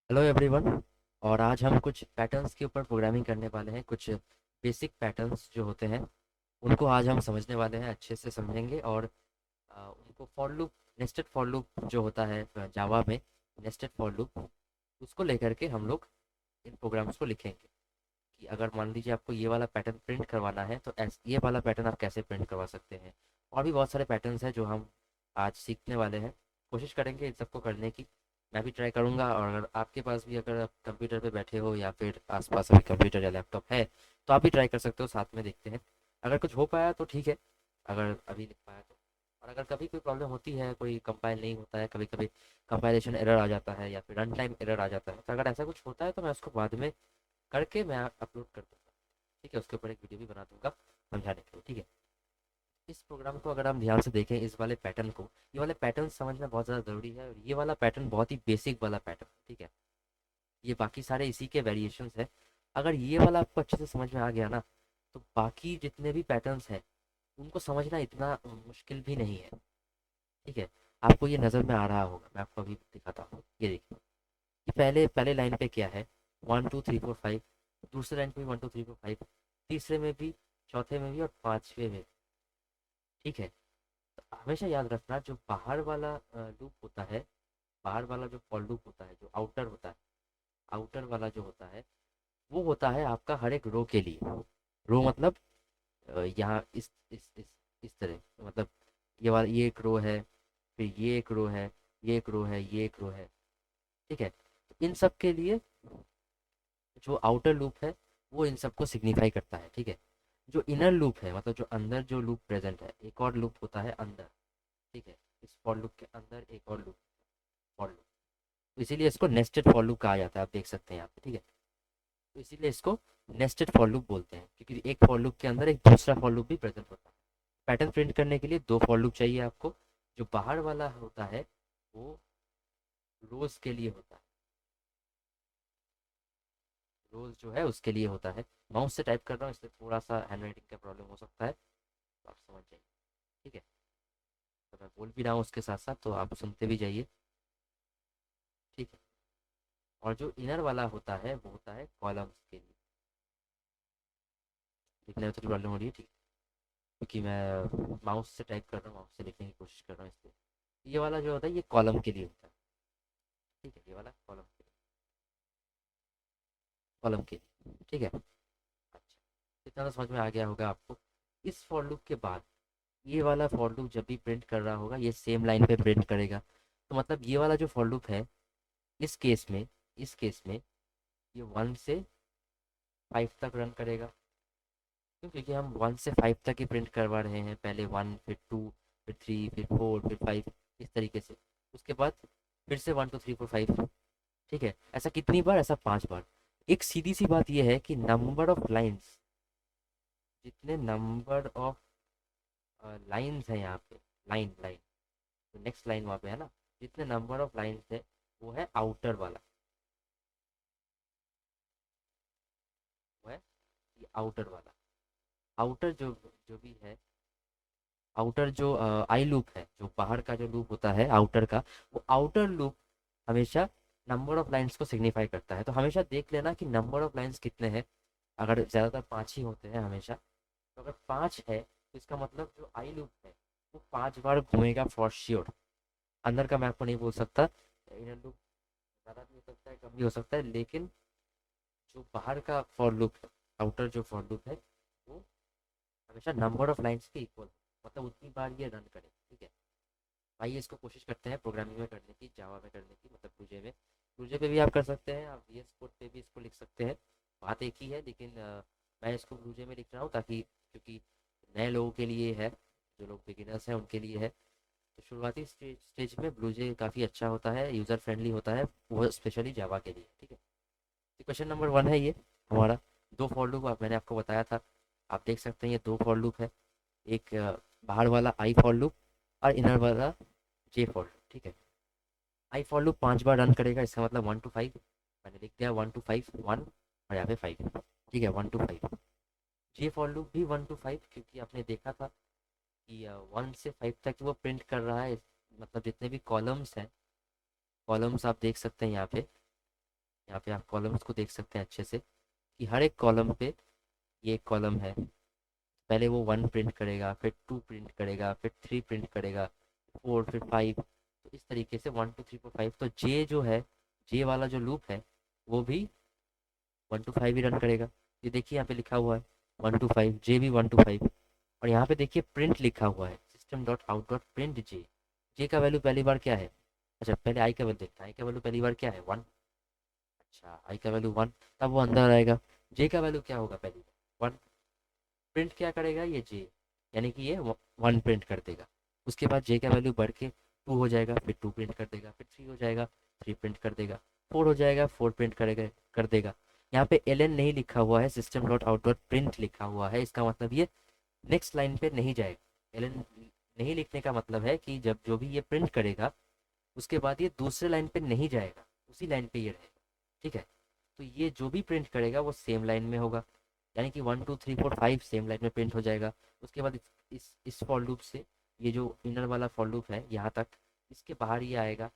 Hello everyone. और आज हम कुछ पैटर्न्स के ऊपर प्रोग्रामिंग करने वाले हैं। कुछ बेसिक पैटर्न्स जो होते हैं उनको आज हम समझने वाले हैं, अच्छे से समझेंगे। और उनको for loop, nested for loop जो होता है जावा में, नेस्टेड फॉर लूप, उसको लेकर के हम लोग इन प्रोग्राम्स को लिखेंगे कि अगर मान लीजिए आपको ये वाला पैटर्न प्रिंट करवाना है तो ये वाला पैटर्न आप कैसे प्रिंट करवा सकते हैं। और भी बहुत सारे पैटर्न्स हैं जो हम आज सीखने वाले हैं। कोशिश करेंगे इन सबको करने की। मैं भी ट्राई करूंगा, और अगर आपके पास भी, अगर आप कंप्यूटर पे बैठे हो या फिर आसपास अभी कंप्यूटर या लैपटॉप है, तो आप भी ट्राई कर सकते हो। साथ में देखते हैं, अगर कुछ हो पाया तो ठीक है, अगर अभी लिख पाया तो। और अगर कभी कोई प्रॉब्लम होती है, कोई कंपाइल नहीं होता है, कभी कभी कंपाइलेशन एरर आ जाता है या फिर रन टाइम एरर आ जाता है, तो अगर ऐसा कुछ होता है तो मैं उसको बाद में करके मैं अपलोड कर दूंगा। ठीक है, उसके ऊपर एक वीडियो भी बना दूंगा समझाने के लिए। ठीक है, इस प्रोग्राम को अगर हम ध्यान से देखें, इस वाले पैटर्न को, ये वाले पैटर्न समझना बहुत ज़्यादा ज़रूरी है। और ये वाला पैटर्न बहुत ही बेसिक वाला पैटर्न, ठीक है। ये बाकी सारे इसी के वेरिएशंस है। अगर ये वाला आपको अच्छे से समझ में आ गया ना, तो बाकी जितने भी पैटर्न्स हैं उनको समझना इतना मुश्किल भी नहीं है। ठीक है, आपको ये नज़र में आ रहा होगा, मैं आपको अभी दिखाता हूँ। ये देखिए, ये पहले पहले लाइन पे क्या है, 1 2 3 4 5। दूसरे लाइन पे भी 1 2 3 4 5। तीसरे में भी, चौथे में भी, और पांचवे में भी। ठीक है, तो हमेशा याद रखना, जो बाहर वाला लूप होता है, बाहर वाला जो फॉर लूप होता है, जो आउटर होता है, आउटर वाला जो होता है, वो होता है आपका हर एक रो के लिए। रो मतलब यहाँ इस तरह, मतलब ये वाला, ये एक रो है, फिर ये एक रो है, ये एक रो है, ये एक रो है। ठीक है, तो इन सब के लिए जो आउटर लूप है वो इन सबको सिग्निफाई करता है। ठीक है, जो इनर लूप है, मतलब जो अंदर जो लूप प्रेजेंट है, एक और लूप होता है अंदर। ठीक है, इस फॉर लूप के अंदर एक और लूप, फॉर लूप, तो इसीलिए इसको नेस्टेड फॉर लूप कहा जाता है, आप देख सकते हैं यहाँ पे। ठीक है, तो इसीलिए इसको नेस्टेड फॉर लूप बोलते हैं, क्योंकि एक फॉर लूप के अंदर एक दूसरा फॉर लूप भी प्रेजेंट होता है। पैटर्न प्रिंट करने के लिए दो फॉर लूप चाहिए आपको। जो बाहर वाला होता है वो रोज के लिए होता है, रोज जो है उसके लिए होता है। माउस से टाइप कर रहा हूँ, इसलिए थोड़ा सा हैंड राइटिंग का प्रॉब्लम हो सकता है, तो आप समझ जाइए। ठीक है, तो मैं बोल भी रहा हूँ उसके साथ साथ, तो आप सुनते भी जाइए। ठीक है, और जो इनर वाला होता है वो होता है कॉलम्स के लिए। लिखने में थोड़ी प्रॉब्लम हो रही है, ठीक है, क्योंकि मैं माउस से टाइप कर रहा हूँ, माउस से लिखने की कोशिश कर रहा हूँ, इसलिए। ये वाला जो होता है ये कॉलम के लिए होता है। ठीक है, ये वाला कॉलम के लिए, कॉलम के लिए। ठीक है, अच्छा, इतना तो समझ में आ गया होगा आपको। इस फॉर लूप के बाद ये वाला फॉर लूप जब भी प्रिंट कर रहा होगा, ये सेम लाइन पे प्रिंट करेगा। तो मतलब ये वाला जो फॉर लूप है, इस केस में, इस केस में ये 1 से 5 तक रन करेगा। क्यों? क्योंकि हम 1 से 5 तक ही प्रिंट करवा रहे हैं, पहले 1, फिर 2, फिर 3, फिर 4, फिर 5, इस तरीके से। उसके बाद फिर से 1 2 3 4 5। ठीक है, ऐसा कितनी बार? ऐसा 5 बार। एक सीधी सी बात यह है कि नंबर ऑफ लाइन्स, जितने नंबर ऑफ लाइन्स हैं यहाँ पे, लाइन लाइन, तो नेक्स्ट लाइन वहाँ पे है ना, जितने नंबर ऑफ लाइन्स है वो है आउटर वाला, वो है ये आउटर वाला। आउटर जो जो भी है, आउटर जो आई लूप है, जो बाहर का जो लूप होता है आउटर का, वो आउटर लूप हमेशा नंबर ऑफ लाइन्स को सिग्निफाई करता है। तो हमेशा देख लेना कि नंबर ऑफ लाइन्स कितने हैं। अगर ज़्यादातर 5 ही होते हैं हमेशा, तो अगर 5 है तो इसका मतलब जो आई लूप है वो 5 बार घूमेगा फॉर श्योर। अंदर का मैं आपको नहीं बोल सकता, इनर लूप ज़्यादा भी हो सकता है, कम भी हो सकता है, लेकिन जो बाहर का फॉर लूप है, आउटर जो फॉर लूप है, वो हमेशा नंबर ऑफ लाइन्स के इक्वल, मतलब उतनी बार ये रन करे। ठीक है, आइए इसको कोशिश करते हैं प्रोग्रामिंग में करने की, जावा में करने की, मतलब ब्लूजे में। ब्लूजे पे भी आप कर सकते हैं, आप वीएस कोड पे भी इसको लिख सकते हैं। बात एक ही है, लेकिन मैं इसको ब्लूजे में लिख रहा हूँ ताकि, क्योंकि नए लोगों के लिए है, जो लोग बिगिनर्स हैं उनके लिए है। तो शुरुआती स्टेज स्टेज में ब्लूजे काफ़ी अच्छा होता है, यूज़र फ्रेंडली होता है, वो स्पेशली जावा के लिए। ठीक है, तो क्वेश्चन नंबर 1 है ये हमारा। दो फॉर लूप मैंने आपको बताया था, आप देख सकते हैं ये दो फॉर लूप है। एक बाहर वाला आई फॉर लूप, और इनर वाला जे फॉर लूप। ठीक है, I for loop 5 bar run करेगा, इसका मतलब 1 to 5। मैंने लिख दिया 1 to 5, 1, और यहाँ पे 5। ठीक है, 1 to 5। जे फॉर लूप भी 1 to 5, क्योंकि आपने देखा था कि 1 से 5 तक वो प्रिंट कर रहा है। मतलब जितने भी कॉलम्स हैं, कॉलम्स आप देख सकते हैं यहाँ पे, यहाँ पे आप कॉलम्स को देख सकते हैं अच्छे से कि हर एक कॉलम पे, ये एक कॉलम है, पहले वो 1 प्रिंट करेगा, फिर 2 प्रिंट करेगा, फिर 3 प्रिंट करेगा, 4, फिर 5। तो इस तरीके से 1 2 3 4 5। तो जे जो है, जे वाला जो लूप है वो भी 1 to 5 ही रन करेगा। ये देखिए यहाँ पे लिखा हुआ है 1 to 5, जे भी 1 to 5। और यहाँ पे देखिए प्रिंट लिखा हुआ है system dot out dot print J. J का वैल्यू पहली बार क्या है? अच्छा, पहले आई का वैल्यू देखते हैं। आई का वैल्यू पहली बार क्या है? 1। अच्छा, आई का वैल्यू 1, तब वो अंदर आएगा। जे का वैल्यू क्या होगा पहली बार? 1। प्रिंट क्या करेगा ये जे, यानी कि ये 1 प्रिंट कर देगा। उसके बाद जे का वैल्यू बढ़ के 2 हो जाएगा, फिर 2 प्रिंट कर देगा, फिर 3 हो जाएगा, 3 प्रिंट कर देगा, 4 हो जाएगा, 4 प्रिंट करेगा कर देगा। यहाँ पे एल एन नहीं लिखा हुआ है, system dot out dot print लिखा हुआ है। इसका मतलब ये नेक्स्ट लाइन पे नहीं जाएगा। एल एन नहीं लिखने का मतलब है कि जब जो भी ये प्रिंट करेगा उसके बाद ये दूसरे लाइन पे नहीं जाएगा, उसी लाइन पे ये रहेगा। ठीक है, तो ये जो भी प्रिंट करेगा वो सेम लाइन में होगा, यानी कि 1 2 3 4 5 सेम लाइन में प्रिंट हो जाएगा। उसके बाद इस फॉर लूप से, ये जो इनर वाला फॉर लूप है यहाँ तक, इसके बाहर ये आएगा।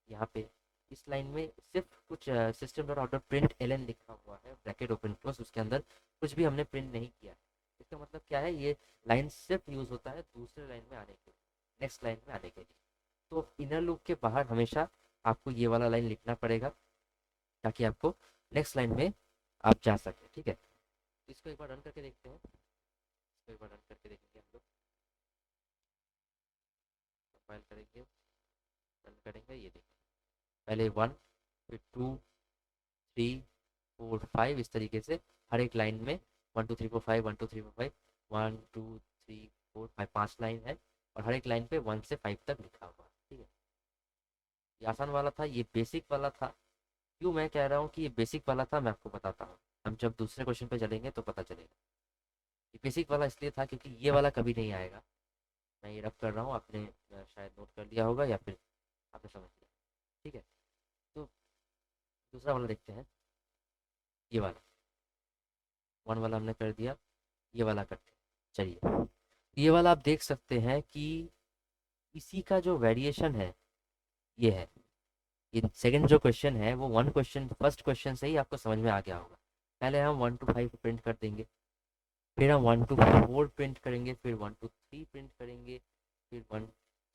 यहाँ पे इस लाइन में सिर्फ कुछ system dot out dot print L N लिखा हुआ है, ब्रैकेट ओपन क्लोज, उसके अंदर कुछ भी हमने प्रिंट नहीं किया। इसका मतलब क्या है, ये लाइन सिर्फ यूज होता है दूसरे लाइन में आने के लिए, नेक्स्ट लाइन में आने के लिए। तो इनर लूप के बाहर हमेशा आपको ये वाला लाइन लिखना पड़ेगा, ताकि आपको नेक्स्ट लाइन में आप जा सकें। ठीक है, तो इसको एक बार रन करके देखते हैं। इसको एक बार रन करके देखेंगे हम लोग। कंपाइल करेंगे, रन करेंगे, ये देखिए पहले 1, फिर 2, 3 4 5, इस तरीके से हर एक लाइन में 1 2 3 4 5, 1 2 3 4 5, 1 2 3 4 5, 5 लाइन है। और हर एक लाइन पे 1 से 5 तक लिखा हुआ है। ठीक है, ये आसान वाला था, ये बेसिक वाला था। क्यों मैं कह रहा हूँ कि ये बेसिक वाला था, मैं आपको बताता हूँ। हम जब दूसरे क्वेश्चन पे चलेंगे तो पता चलेगा। ये बेसिक वाला इसलिए था क्योंकि ये वाला कभी नहीं आएगा। मैं ये रब कर रहा हूँ, आपने शायद नोट कर लिया होगा या फिर आपने समझ लिया। ठीक है, तो दूसरा वाला देखते हैं। ये वाला 1 वाला हमने कर दिया, ये वाला करते हैं। चलिए, ये वाला आप देख सकते हैं कि इसी का जो वेरिएशन है ये है। ये सेकंड जो क्वेश्चन है वो वन क्वेश्चन, फर्स्ट क्वेश्चन से ही आपको समझ में आ गया होगा। पहले हम 1 to 5 प्रिंट कर देंगे, फिर हम 1 to 4 प्रिंट करेंगे, फिर 1 to 3 प्रिंट करेंगे, फिर 1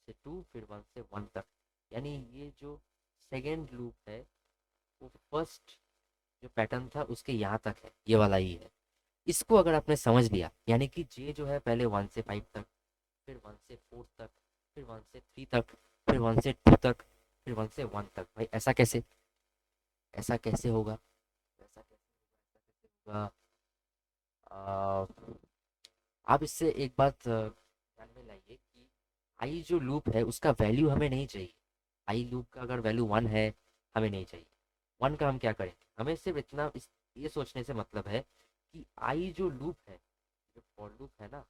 से 2, फिर 1 से 1 तक। यानी ये जो सेकेंड लूप है वो फर्स्ट जो पैटर्न था उसके यहाँ तक है, ये वाला ही है। इसको अगर आपने समझ लिया, यानी कि जे जो है पहले 1 से 5 तक, फिर 1 से 4 तक, फिर 1 से 3 तक, फिर 1 से 2 तक, फिर 1 से 1 तक। भाई ऐसा कैसे, ऐसा कैसे होगा, ऐसा कैसे होगा? आ, आप इससे एक बात ध्यान में लाइए कि आई जो लूप है उसका वैल्यू हमें नहीं चाहिए। आई लूप का अगर वैल्यू 1 है, हमें नहीं चाहिए। 1 का हम क्या करेंगे, हमें सिर्फ इतना ये सोचने से मतलब है कि आई जो लूप है, जो फॉर लूप है ना,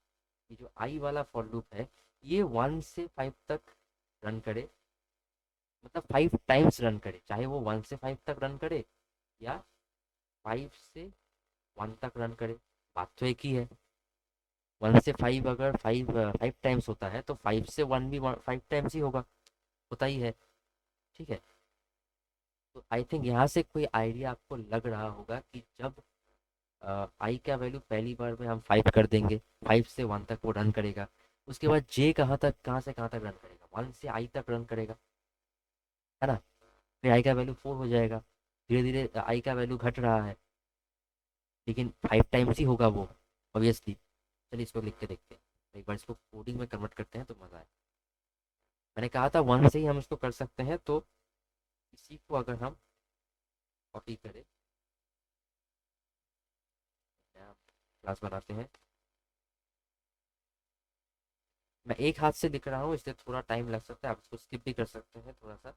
ये जो आई वाला फॉर लूप है, ये 1 से 5 तक रन करे, मतलब 5 टाइम्स रन करे, चाहे वो 1 से 5 तक रन करे या 5 से 1 तक रन करे। बात तो एक ही है। 1 से 5 अगर 5 टाइम्स होता है तो 5 से 1 भी 5 टाइम्स ही होगा, होता ही है। ठीक है, तो आई थिंक यहाँ से कोई आइडिया आपको लग रहा होगा कि जब आई का वैल्यू पहली बार में हम 5 कर देंगे, 5 से 1 तक वो रन करेगा। उसके बाद जे कहाँ तक, कहाँ से कहाँ तक रन करेगा, 1 से आई तक रन करेगा, है ना। फिर आई का वैल्यू 4 हो जाएगा। धीरे धीरे आई का वैल्यू घट रहा है, लेकिन 5 टाइम्स ही होगा वो, ऑब्वियसली। चलिए इसको लिख के देखते हैं, एक बार इसको कोडिंग में कन्वर्ट करते हैं तो मज़ा आए। मैंने कहा था 1 से ही हम इसको कर सकते हैं, तो इसी को अगर हम कॉपी करें, नया क्लास बनाते हैं। मैं एक हाथ से लिख रहा हूँ इसलिए थोड़ा टाइम लग सकता है, आप इसको स्किप भी कर सकते हैं थोड़ा सा,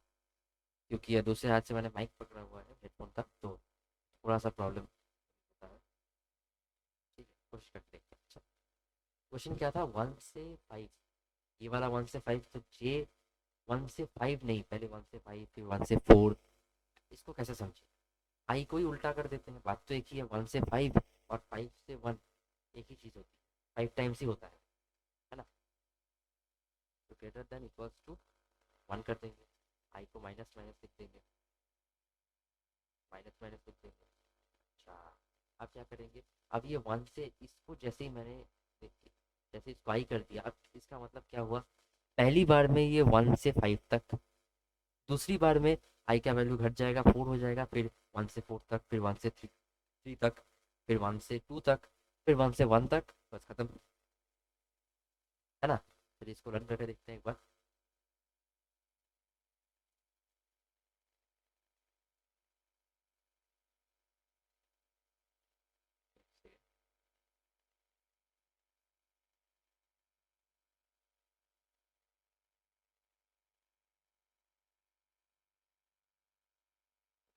क्योंकि ये दूसरे हाथ से मैंने माइक पकड़ा हुआ है हेडफोन का, तो थोड़ा सा प्रॉब्लम होता है। ठीक है, कोशिश करते हैं। अच्छा, क्वेश्चन क्या था, 1 से 5, ये वाला 1 से 5, तो जे 1 से 5 नहीं, पहले 1 से 5 फिर 1 से 4। इसको कैसे समझे, आई को ही उल्टा कर देते हैं, बात तो एक ही है। 1 से 5 और 5 से 1 एक ही चीज़ होती है, 5 टाइम्स ही होता है ना। तो ग्रेटर देन इक्वल्स टू 1 कर देंगे, आई को माइनस माइनस लिख देंगे, माइनस माइनस लिख देंगे। अच्छा, अब क्या करेंगे, अब ये 1 से इसको जैसे ही मैंने देखिए जैसे इसको आई कर दिया, अब इसका मतलब क्या हुआ, पहली बार में ये 1 से 5 तक, दूसरी बार में आई का वैल्यू घट जाएगा, 4 हो जाएगा, फिर 1 से 4 तक, फिर 1 से 3 तक, फिर 1 से 2 तक, फिर 1 से 1 तक, बस खत्म, है ना। फिर इसको रन करके देखते हैं एक बार।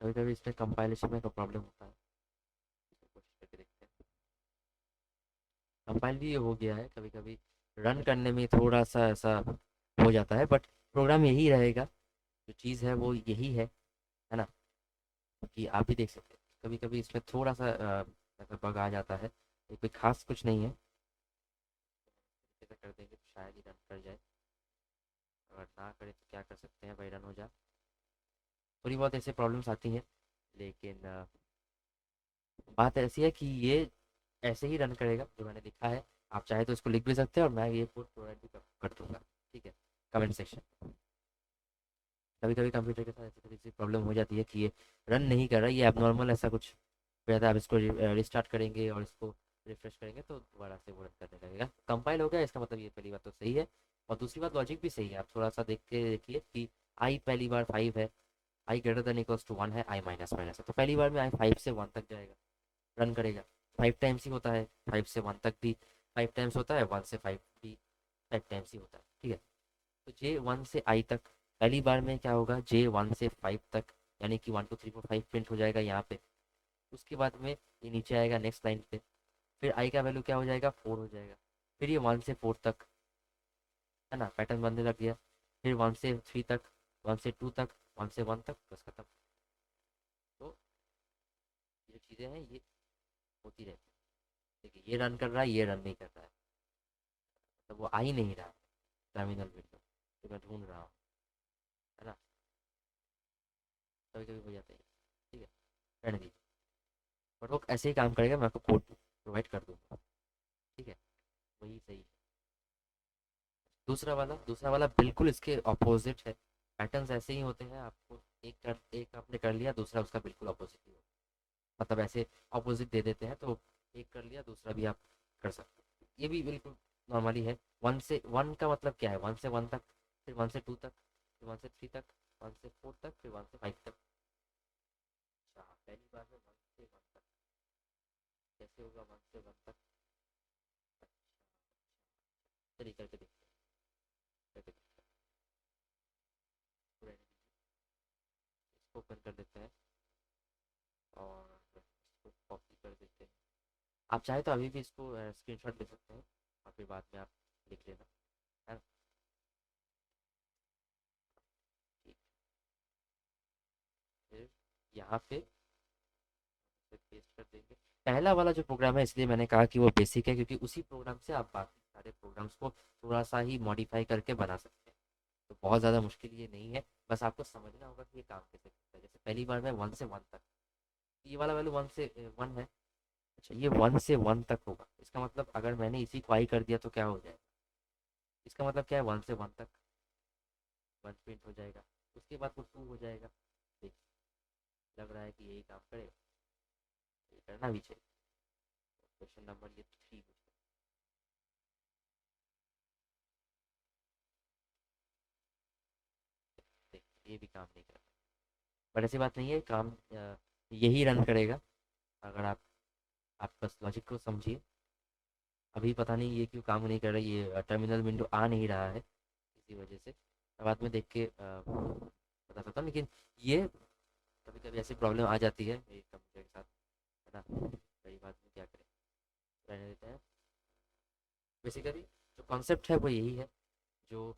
कभी कभी इसमें कंपाइलेशन में प्रॉब्लम होता है, कोशिश करके देखते हैं। कंपाइल भी हो गया है, कभी कभी रन करने में थोड़ा सा ऐसा हो जाता है, बट प्रोग्राम यही रहेगा, जो चीज़ है वो यही है ना। कि आप भी देख सकते हैं कभी कभी इसमें थोड़ा सा ऐसा बग आ जाता है, ये कोई खास कुछ नहीं है। ऐसा कर देंगे तो शायद ही रन कर जाए, अगर ना करे तो क्या कर सकते हैं भाई, रन हो जाए। थोड़ी बहुत ऐसे प्रॉब्लम्स आती हैं, लेकिन बात ऐसी है कि ये ऐसे ही रन करेगा जो मैंने लिखा है। आप चाहे तो इसको लिख भी सकते हैं, और मैं ये कोड प्रोवाइड भी कर दूंगा, ठीक है, कमेंट सेक्शन। कभी कभी कंप्यूटर के साथ ऐसी थोड़ी सी प्रॉब्लम हो जाती है कि ये रन नहीं कर रहा, ये एबनॉर्मल ऐसा कुछ हो जाता है। आप इसको रिस्टार्ट करेंगे और इसको रिफ्रेश करेंगे तो दोबारा से वो रन करने लगेगा। कंपाइल हो गया, इसका मतलब ये पहली बात तो सही है, और दूसरी बात लॉजिक भी सही है। आप थोड़ा सा देख के देखिए कि आई पहली बार 5 है, आई ग्रेटर देन इक्वल्स टू 1 है, आई माइनस माइनस है, तो पहली बार में आई 5 से 1 तक जाएगा, रन करेगा। 5 टाइम्स ही होता है, 5 से 1 तक भी 5 टाइम्स होता है, 1 से 5 भी 5 टाइम्स ही होता है, ठीक है। तो जे 1 से आई तक पहली बार में क्या होगा, जे 1 से 5 तक, यानी कि 1 2 3 4 5 प्रिंट हो जाएगा यहाँ पे। उसके बाद में ये नीचे आएगा नेक्स्ट लाइन पे, फिर आई का वैल्यू क्या हो जाएगा, 4 हो जाएगा। फिर ये 1 से 4 तक, है ना, पैटर्न बनने लग गया। फिर 1 से 3 तक, 1 से 2 तक, 1 से 1 तक, बस खत्म। तो ये जो चीज़ें हैं ये होती रहती है। देखिए ये रन कर रहा है, ये रन नहीं कर रहा है, तो वो आ ही नहीं रहा है टर्मिनल विंडो, तो मैं ढूंढ रहा हूँ, है ना। कभी कभी हो जाता है, ठीक है, रहने दीजिए। बट वो ऐसे ही काम करेगा, मैं आपको कोड प्रोवाइड कर दूंगा, ठीक है, वही सही है। दूसरा वाला बिल्कुल इसके अपोजिट है। पैटर्न्स ऐसे ही होते हैं, आपको एक आपने कर लिया, दूसरा उसका बिल्कुल अपोजिट ही होगा। मतलब ऐसे अपोजिट दे देते हैं, तो एक कर लिया दूसरा भी आप कर सकते हो, ये भी बिल्कुल नॉर्मली है। 1 से 1 का मतलब क्या है, 1 से 1 तक, फिर 1 से 2 तक, फिर 1 से 3 तक, 1 से 4 तक, फिर 1 से 5 तक। अच्छा, पहली बार में 1 से 1 तक कैसे होगा, 1 से 1 तक। अच्छा, चलिए करके देखते हैं, करके देखते हैं। पूरा इसको ओपन कर देते हैं और इसको कॉपी कर देते हैं। आप चाहे तो अभी भी इसको स्क्रीनशॉट ले सकते हैं, और फिर बाद में आप लिख लेना, है ना। ठीक, फिर यहाँ पे पेस्ट कर देंगे। पहला वाला जो प्रोग्राम है, इसलिए मैंने कहा कि वो बेसिक है, क्योंकि उसी प्रोग्राम से आप बाकी सारे प्रोग्राम्स को थोड़ा सा ही मॉडिफाई करके बना सकते हैं। तो बहुत ज़्यादा मुश्किल ये नहीं है, बस आपको समझना होगा कि ये काम कैसे करता है। जैसे पहली बार में 1 से 1 तक, ये वाला वैल्यू 1 से 1 है। अच्छा, ये 1 से 1 तक होगा, इसका मतलब अगर मैंने इसी को आई कर दिया तो क्या हो जाएगा, इसका मतलब क्या है, 1 से 1 तक 1 प्रिंट हो जाएगा, उसके बाद वो 2 हो जाएगा। देखिए, लग रहा है कि यही काम करेगा, ये करना भी चाहिए। क्वेश्चन नंबर ये 3 देखिए, ये भी काम नहीं कर रहा, बट ऐसी बात नहीं है, काम यही रन करेगा, अगर आप बस लॉजिक को समझिए। अभी पता नहीं ये क्यों काम नहीं कर रहा, ये टर्मिनल विंडो आ नहीं रहा है इसी वजह से, बाद में देख के बता सकता हूँ, लेकिन ये कभी कभी ऐसी प्रॉब्लम आ जाती है मेरे कंप्यूटर के साथ, है ना। कई बात में क्या करें, रहने देते हैं। बेसिकली जो कॉन्सेप्ट है वो यही है, जो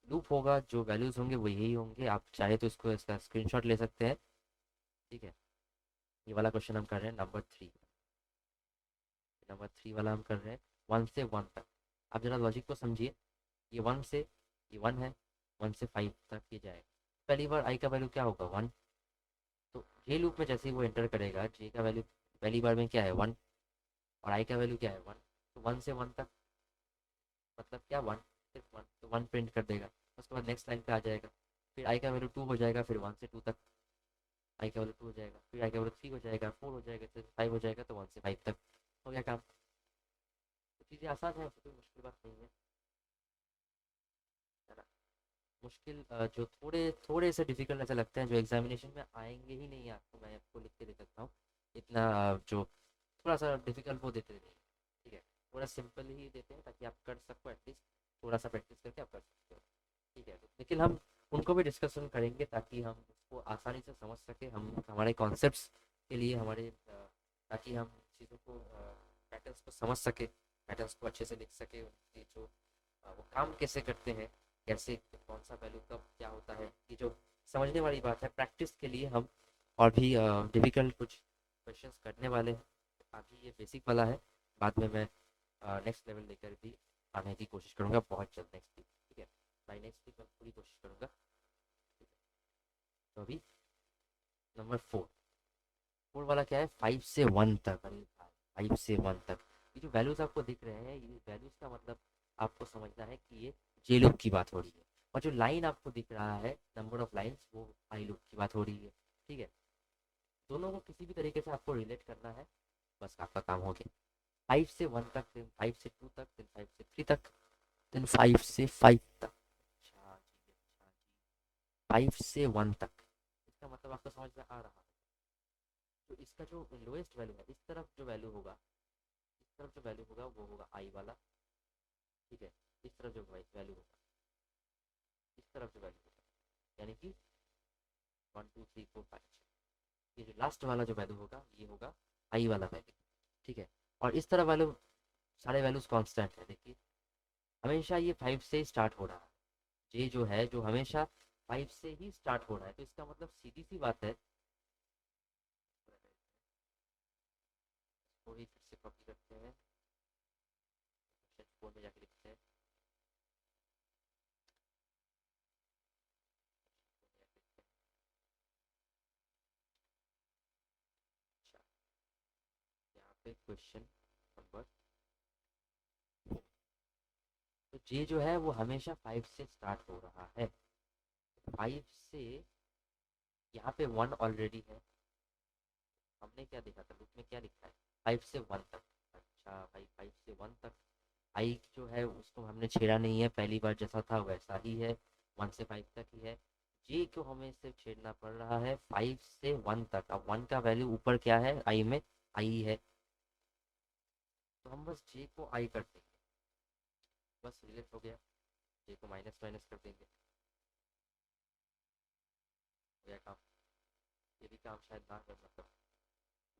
लूप होगा, जो वैल्यूज़ होंगे वो यही होंगे। आप चाहे तो इसका स्क्रीनशॉट ले सकते हैं, ठीक है। ये वाला क्वेश्चन हम कर रहे हैं नंबर 3 वाला हम कर रहे हैं 1 से 1 तक। आप जरा लॉजिक को समझिए, ये 1 से, ये 1 है, 1 से 5 तक ये जाएगा। पहली बार आई का वैल्यू क्या होगा, 1, तो जे लूप में जैसे ही वो एंटर करेगा, जे का वैल्यू पहली बार में क्या है 1, और आई का वैल्यू क्या है 1, तो 1 से 1 तक मतलब क्या 1, सिर्फ 1, तो 1 प्रिंट कर देगा। उसके बाद नेक्स्ट लाइन पे आ जाएगा, फिर आई का वैल्यू 2 हो जाएगा, फिर 1 से 2 तक आई का वैल्यू 2 हो जाएगा, फिर आई का वैल्यू 3 हो जाएगा, 4 हो जाएगा, फिर 5 हो जाएगा, तो 1 से 5 तक हो गया काम। तो चीज़ें आसान है, कोई मुश्किल बात नहीं है ना। मुश्किल जो थोड़े थोड़े से डिफिकल्ट ऐसे लगते हैं, जो एग्जामिनेशन में आएंगे ही नहीं, आपको मैं आपको लिख के दे सकता हूँ। इतना जो थोड़ा सा डिफिकल्ट वो देते नहीं, ठीक है। थोड़ा सिंपल ही देते हैं ताकि आप कर सको, एटलीस्ट थोड़ा सा प्रैक्टिस करके आप कर सकते हो, ठीक है। लेकिन हम उनको भी डिस्कशन करेंगे ताकि हम उसको आसानी से समझ सके, हम हमारे कॉन्सेप्ट्स के लिए हमारे ताकि हम चीज़ों को पैटर्न्स को समझ सके, पैटर्न्स को अच्छे से लिख सके, उनकी जो वो काम कैसे करते हैं, कैसे कौन सा वैल्यू कब क्या होता है, ये जो समझने वाली बात है। प्रैक्टिस के लिए हम और भी डिफिकल्ट कुछ क्वेश्चंस करने वाले हैं। अभी ये बेसिक वाला है, बाद में मैं नेक्स्ट लेवल लेकर भी आने की कोशिश करूँगा बहुत जल्द, नेक्स्ट वीक, ठीक है। बाई नेक्स्ट वीक मैं पूरी कोशिश करूँगा, ठीक है। तो अभी नंबर 4, 4 वाला क्या है, 5 से 1 तक। अरे 5 से 1 तक ये जो वैल्यूज आपको दिख रहे हैं, ये वैल्यूज का मतलब आपको समझना है कि ये जे लूप की बात हो रही है, और जो लाइन आपको दिख रहा है नंबर ऑफ लाइंस, वो आई लूप की बात हो रही है, ठीक है। दोनों को किसी भी तरीके से आपको रिलेट करना है, बस आपका काम हो गया। 5 से 1 तक, फिर 5 से 2 तक, फिर 5 से 3 तक, देन 5 से 5 तक। अच्छा जी, अच्छा जी। 5 से 1 तक, इसका मतलब आपको समझ में आ रहा है। तो इसका जो लोएस्ट वैल्यू है, इस तरफ जो वैल्यू होगा, इस तरफ जो वैल्यू होगा वो होगा आई वाला, ठीक है। इस तरफ जो वैल्यू होगा, इस तरफ जो वैल्यू होगा, यानी कि 1 2 3 4 5, ये जो लास्ट वाला जो वैल्यू होगा ये होगा आई वाला वैल्यू, ठीक है। और इस तरफ वैल्यू, सारे वैल्यूज कांस्टेंट है, देखिए हमेशा ये 5 से ही स्टार्ट हो रहा है, ये जो है जो हमेशा 5 से ही स्टार्ट हो रहा है, तो इसका मतलब सीधी सी बात है। थोड़ी फिर से कॉपी करते हैं, क्वेश्चन 4 में जाके लिखते हैं। अच्छा, यहाँ पे क्वेश्चन नंबर, तो जे जो है वो हमेशा 5 से स्टार्ट हो रहा है, 5 से, यहाँ पे 1 ऑलरेडी है, हमने क्या देखा था, बुक में क्या लिखा है 5 से 1 तक। अच्छा भाई, 5 से 1 तक आई जो है उसको हमने छेड़ा नहीं है, पहली बार जैसा था वैसा ही है, 1 से 5 तक ही है। जी को हमें सिर्फ छेड़ना पड़ रहा है 5 से 1 तक। अब 1 का वैल्यू ऊपर क्या है आई में, आई है, तो हम बस जे को आई कर देंगे, बस रिलेट हो गया। जे को माइनस माइनस कर देंगे, हो गया काम। ये भी काम शायद ना कर, मतलब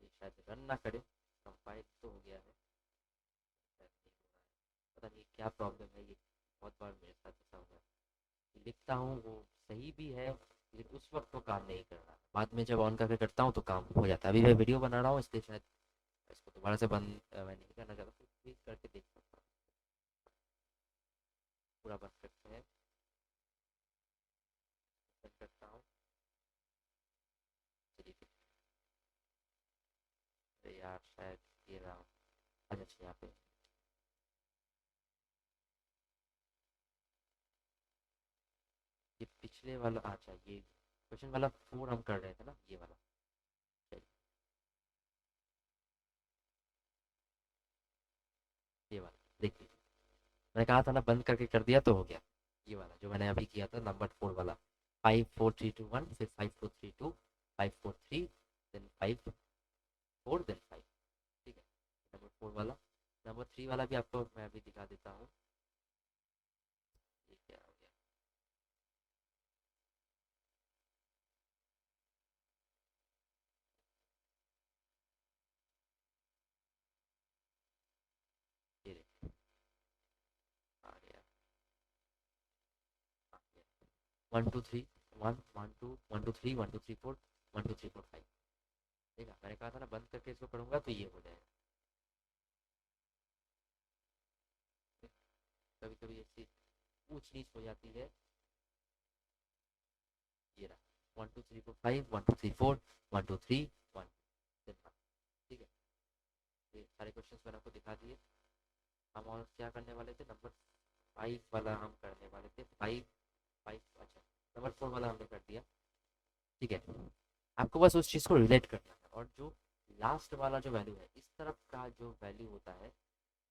ये शायद रन ना करे, कंपाइल तो हो गया है, शायद नहीं हो रहा है, पता नहीं क्या प्रॉब्लम है ये। बहुत बार मेरे साथ ऐसा हुआ है, लिखता हूँ वो सही भी है, लेकिन उस वक्त तो काम नहीं कर रहा, बाद में जब ऑन करके करता हूँ तो काम हो जाता है। अभी मैं वीडियो बना रहा हूँ इसलिए शायद इसको दोबारा से बंद मैं नहीं करना चाहता, तो क्लिक करके देख सकता हूँ। पूरा बंद करते हैं, बंद करता हूँ। चलिए फिर, अरे यार शायद ये रहा, अच्छा यहाँ पे ये पिछले वाला, अच्छा ये क्वेश्चन वाला 4 हम कर रहे थे ना, ये वाला। चलिए, ये वाला देखिए, मैंने कहा था ना बंद करके कर दिया तो हो गया। ये वाला जो मैंने अभी किया था नंबर 4 वाला, 5 4 3 2 1, फिर 5 4 3 2, 5 4 3, देन 5 4, देन 5, ठीक है। नंबर 4 वाला, नंबर 3 वाला भी आपको मैं अभी दिखा देता हूँ। ये क्या हो गया, ये देखिए आ गया, आ गया 1 2 3 1 1 2 1 2 3 1 2 3 4, 1 2 3 4 5। देखा, मैंने कहा था ना बंद करके इसको करूंगा तो ये हो जाएगा। कभी कभी ऐसी ऊंच नीच हो जाती है, ये रहा। 1 2 3 4 5, 1 2 3 4, 1 2 3 1, ठीक है। ये सारे क्वेश्चंस मैंने आपको दिखा दिए। हम और क्या करने वाले थे, नंबर 5 वाला हम करने वाले थे। 5 5, अच्छा, नंबर 4 वाला हमने कर दिया, ठीक है। आपको बस उस चीज़ को रिलेट करना है, और जो लास्ट वाला जो वैल्यू है, इस तरफ का जो वैल्यू होता है,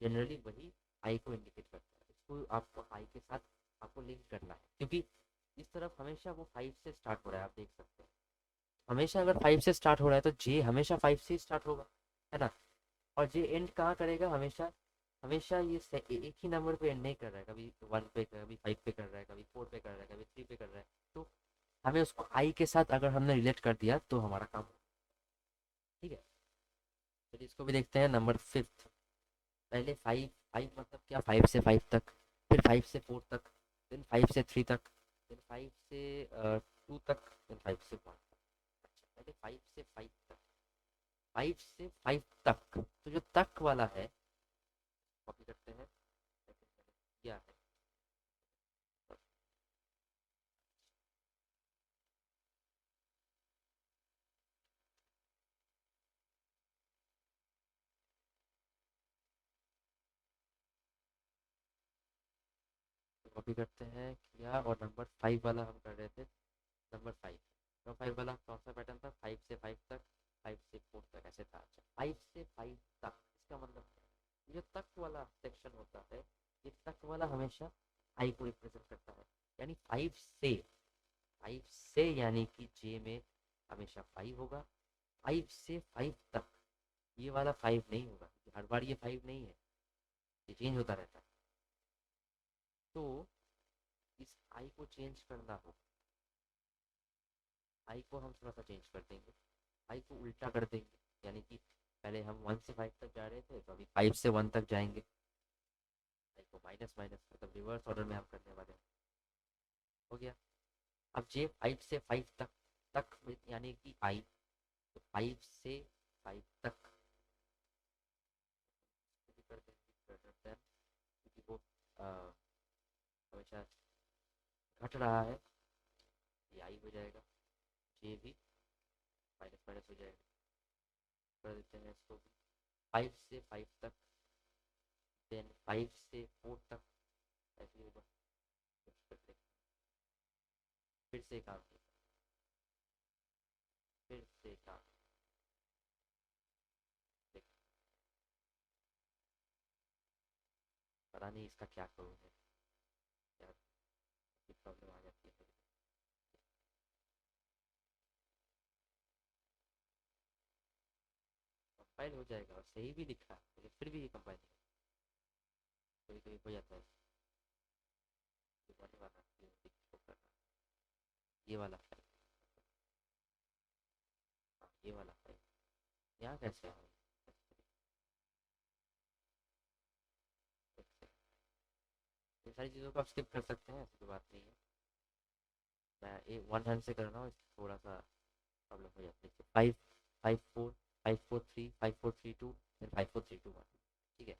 जनरली वही आई को इंडिकेट करता है। इसको आपको आई के साथ आपको लिंक करना है, क्योंकि इस तरफ हमेशा वो 5 से स्टार्ट हो रहा है, आप देख सकते हैं। हमेशा अगर 5 से स्टार्ट हो रहा है तो जे हमेशा 5 से स्टार्ट होगा, है ना। और जे एंड कहाँ करेगा, हमेशा हमेशा ये एक ही नंबर पे एंड नहीं कर रहा है, कभी 1 पे, कभी 5 पे कर रहा है, कभी 4 पे कर रहा है, कभी 3 पे कर रहा है। तो हमें उसको आई के साथ अगर हमने रिलेट कर दिया तो हमारा काम, ठीक है। चलिए इसको भी देखते हैं, नंबर 5। पहले 5 5 मतलब क्या, 5 से 5 तक, फिर 5 से 4 तक, फिर 5 से 3 तक, फिर 5 से 2 तक, फिर 5 से 1 तक। अच्छा, पहले 5 से 5 तक, 5 से 5 तक, तो जो तक वाला है, कॉपी करते हैं, क्या है, कॉपी करते हैं, किया, और नंबर 5 वाला हम कर रहे थे। नंबर 5, नंबर 5 वाला कौन सा पैटर्न था, 5 से 5 तक, 5 से 4 तक, ऐसे था। अच्छा, 5 से 5 तक, इसका मतलब ये तक वाला सेक्शन होता है, ये तक वाला हमेशा आई को रिप्रेजेंट करता है। यानी 5 से यानी कि जे में हमेशा 5 होगा। 5 से 5 तक ये वाला 5 नहीं होगा, हर बार ये 5 नहीं है, ये चेंज होता रहता है। तो इस आई को चेंज करना हो, आई को हम थोड़ा सा चेंज कर देंगे, आई को उल्टा कर देंगे। यानी कि पहले हम 1 से 5 तक जा रहे थे, तो अभी 5 से 1 तक जाएंगे। आई को माइनस माइनस मतलब रिवर्स ऑर्डर में हम करने वाले हैं। हो गया। अब जे 5 से 5 तक, यानी कि आई, तो 5 से 5 तक कर देते हैं, क्योंकि वो हमेशा घट रहा है, ये आई हो जाएगा, जे भी माइनस माइनस हो जाएगा। कर देते हैं इसको भी, 5 से 5 तक, देन 5 से 4 तक, ऐसे ही होगा। फिर से काम किया, फिर से काम, देख, पता नहीं इसका क्या करूँ मैं, क्या प्रॉब्लम आ जाती है। कंपाइल हो जाएगा और सही भी लिखा है, लेकिन फिर भी ये कंपाइल नहीं, कभी कभी हो जाता है। ये वाला ये वाला फाइल, हाँ, ये वाला फाइल यहाँ कैसे है, ये सारी चीज़ों को आप स्किप कर सकते हैं, ऐसी कोई बात नहीं है। मैं एक वन हैंड से कर रहा हूँ, थोड़ा सा प्रॉब्लम हो जाती है। 5 5 4 5 4 3 5 4 3 2, फिर 5 4 3 2 1, ठीक है।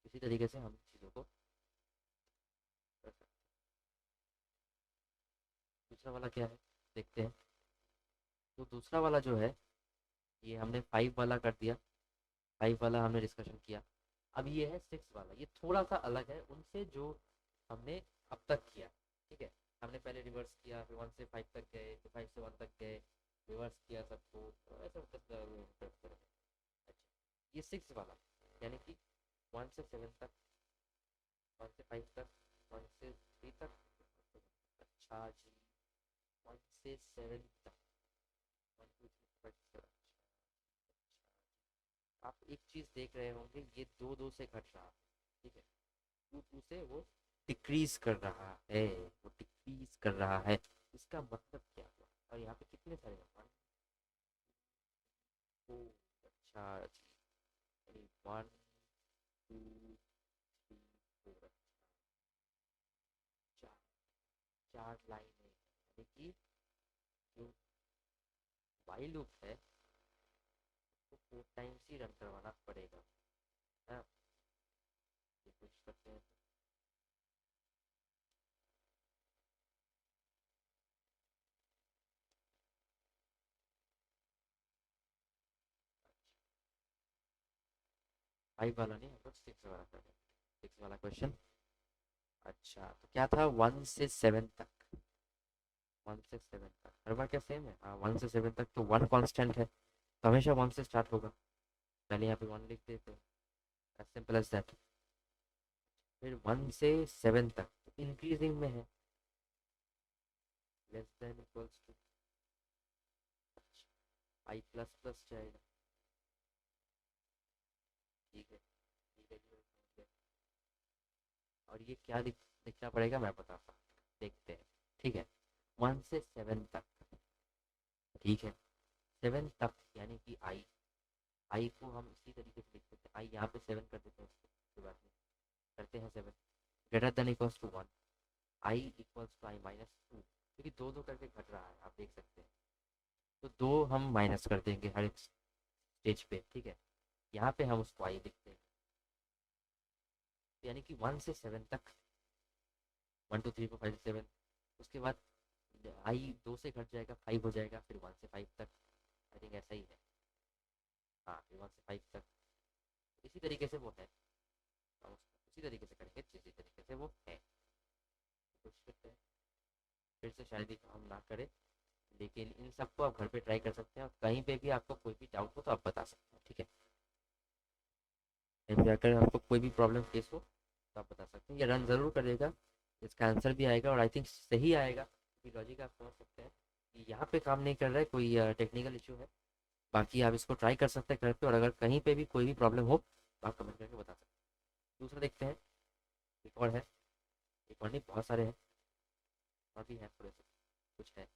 इसी तरीके से हम चीज़ों को कर सकते हैं। दूसरा वाला क्या है, देखते हैं। तो दूसरा वाला जो है, ये हमने 5 वाला कर दिया, 5 वाला हमने डिस्कशन किया। अब ये है 6 वाला, ये थोड़ा सा अलग है उनसे जो हमने अब तक किया, ठीक है। हमने पहले रिवर्स किया, फिर 1 से 5 तक गए, फिर 5 से 1 तक गए, रिवर्स किया सबको, तो ऐसा मतलब अच्छा, ये 6 वाला, यानी कि 1 से 7 तक, 1 से 5 तक, 1 से 3 तक, अच्छा जी, 1 से 7 तक, 1 2 3 4 5 आप एक चीज देख रहे होंगे, ये 2 2 से घट रहा है, ठीक है। 2 2 से वो डिक्रीज कर रहा है, वो डिक्रीज कर रहा है। इसका मतलब क्या हुआ, और यहाँ पे कितने सारे हैं, 1 2, अच्छा जी, यानी 1 2 3 4, चार, चार लाइन है, यानी कि जो वाई लूप है उसको 4 टाइम्स ही रन करवाना पड़ेगा, है ना। ये कुछ करते हैं, फाइव वाला नहीं, हम लोग सिक्स वाला कर रहे हैं। सिक्स वाला क्वेश्चन। अच्छा, तो क्या था, वन से सेवन तक। वन से सेवन तक हर बार क्या सेम है? हाँ, वन से सेवन तक तो वन कांस्टेंट है, तो हमेशा वन से स्टार्ट होगा। पहले यहाँ पे वन लिख देते हैं, एज सिंपल एज दैट। फिर वन से सेवन तक इंक्रीजिंग में है, less than equals to I plus plus जाएगा। ठीक है, ठीक है, ठीक है। और ये क्या लिखना पड़ेगा मैं बताता हूँ, देखते हैं। ठीक है, वन से सेवन तक। ठीक है, सेवन तक यानी कि आई। आई को हम इसी तरीके से लिख सकते हैं, आई यहाँ पे सेवन कर देते हैं, उसको कोई बात नहीं, करते हैं seven. Greater than equals to one, I equals to I minus two, क्योंकि दो दो करके घट रहा है, आप देख सकते हैं। तो दो हम माइनस कर देंगे हर एक स्टेज पे। ठीक है, यहाँ पे हम उसको आई लिखते हैं। तो यानी कि वन से सेवन तक, one two three four five seven. उसके बाद आई दो से घट जाएगा, फाइव हो जाएगा, फिर वन से फाइव तक। आई थिंक ऐसा ही है। हाँ, फिर वन से फाइव तक। इसी तरीके से वो है, हम उसको उसी तरीके से करेंगे जिस तरीके से वो है। कोशिश करते हैं, फिर से शायद ही काम ना करे, लेकिन इन सबको आप घर पे ट्राई कर सकते हैं, और कहीं पे भी आपको कोई भी डाउट हो तो आप बता सकते हैं। ठीक है, कहीं पे अगर आपको कोई भी प्रॉब्लम फेस हो तो आप बता सकते हैं। ये रन ज़रूर करिएगा, इसका आंसर भी आएगा, और आई थिंक सही आएगा, क्योंकि लॉजिक आप समझ सकते हैं कि यहाँ पे काम नहीं कर रहा है, कोई टेक्निकल इशू है। बाकी आप इसको ट्राई कर सकते हैं घर पे, और अगर कहीं पे भी कोई भी प्रॉब्लम हो तो आप कमेंट करके बता सकते हैं। दूसरा देखते हैं, एक और है। एक और नहीं, बहुत सारे हैं, और भी हैं थोड़े से, कुछ है।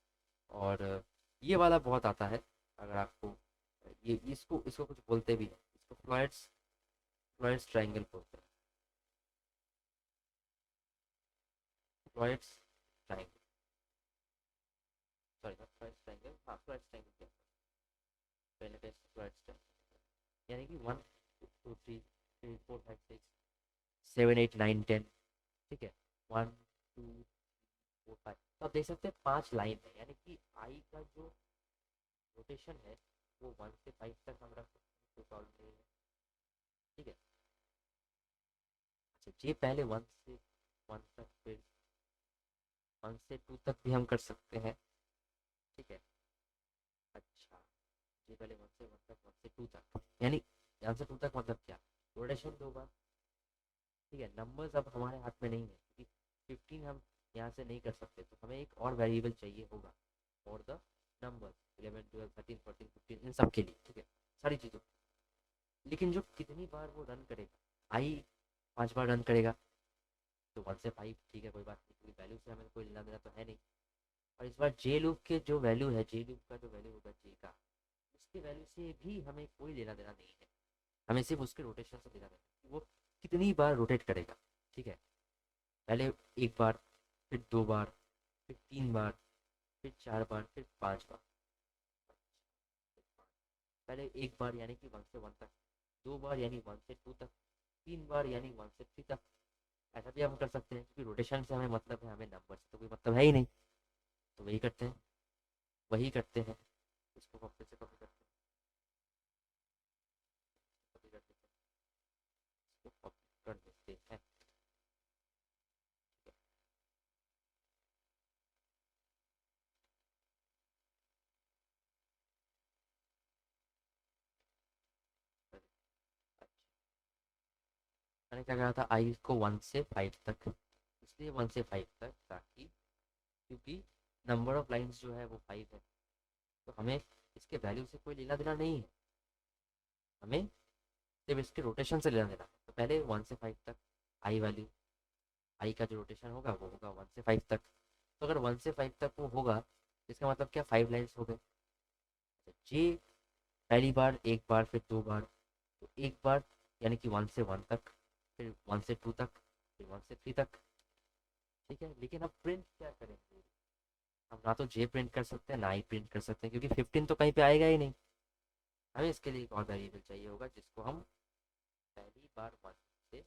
और ये वाला बहुत आता है, अगर आपको ये इसको इसको कुछ बोलते भी हैं, इसको फ्लॉयड्स फ्लॉयड्स ट्रायंगल बोलते हैं। फ्लॉयड्स ट्रायंगल, सॉरी नॉट फ्लॉयड्स ट्रायंगल, हाँ फ्लॉयड्स ट्रायंगल क्या होता है? पहले पे फ्लॉयड्स ट्रायंगल यानी कि one two three three four five six seven eight nine ten. ठीक है, वन टू फोर फाइव, तो आप देख सकते हैं पांच लाइन है, यानी कि आई का जो रोटेशन है वो वन से फाइव तक हम रख सकते हैं, सॉल्व नहीं है। ठीक है, अच्छा ये पहले वन से वन तक, फिर वन से टू तक भी हम कर सकते हैं। ठीक है, अच्छा ये पहले वन से वन तक, वन से टू तक, यानी वन से टू तक मतलब क्या, रोटेशन दो बार। ठीक है, नंबर्स अब हमारे हाथ में नहीं है, क्योंकि फिफ्टीन हम यहाँ से नहीं कर सकते, तो हमें एक और वेरिएबल चाहिए होगा और the number eleven twelve thirteen fourteen fifteen in सब के लिए। ठीक है, सारी चीज़ों, लेकिन जो कितनी बार वो रन करेगा, आई पांच बार रन करेगा, तो वन से फाइव ठीक है, कोई बात नहीं, क्योंकि वैल्यू से हमें कोई लेना देना तो है नहीं। और इस बार जे लूप के जो वैल्यू है, जे लूप का जो वैल्यू होगा जे का, उसकी वैल्यू से भी हमें कोई लेना देना नहीं है, हमें सिर्फ उसके रोटेशन से लेना देना है कि वो कितनी बार रोटेट करेगा। ठीक है, पहले एक बार, फिर दो बार, फिर तीन बार, फिर चार बार, फिर पांच बार। पहले एक बार यानी कि वन से वन तक, दो बार यानी वन से टू तक, तीन बार यानी वन से थ्री तक। ऐसा भी हम कर सकते हैं, क्योंकि रोटेशन से हमें मतलब है, हमें नंबर से तो कोई मतलब है ही नहीं। तो वही करते हैं, वही करते हैं, इसको कॉपी से कॉपी करते हैं, कॉपी कर देते हैं, इसको कॉपी कर देते हैं। अच्छा, मैंने क्या कहा था, आई को वन से फाइव तक, इसलिए वन से फाइव तक ताकि, क्योंकि नंबर ऑफ लाइंस जो है वो फाइव है, तो हमें इसके वैल्यू से कोई लेना देना नहीं है, हमें सिर्फ इसके रोटेशन से लेना देना है। तो पहले वन से फाइव तक आई वैल्यू, आई का जो रोटेशन होगा वो होगा वन से फाइव तक। तो अगर वन से फाइव तक वो होगा, इसका मतलब क्या, फाइव लाइन्स हो गए। जी, पहली बार एक बार, फिर दो बार, तो एक बार यानी कि वन से वन तक, फिर वन से टू तक, फिर वन से थ्री तक। ठीक है, लेकिन अब प्रिंट क्या करेंगे, हम ना तो जे प्रिंट कर सकते हैं ना ही प्रिंट कर सकते हैं, क्योंकि फिफ्टीन तो कहीं पे आएगा ही नहीं। हमें इसके लिए एक और वेरिएबल चाहिए होगा, जिसको हम पहली बार वन से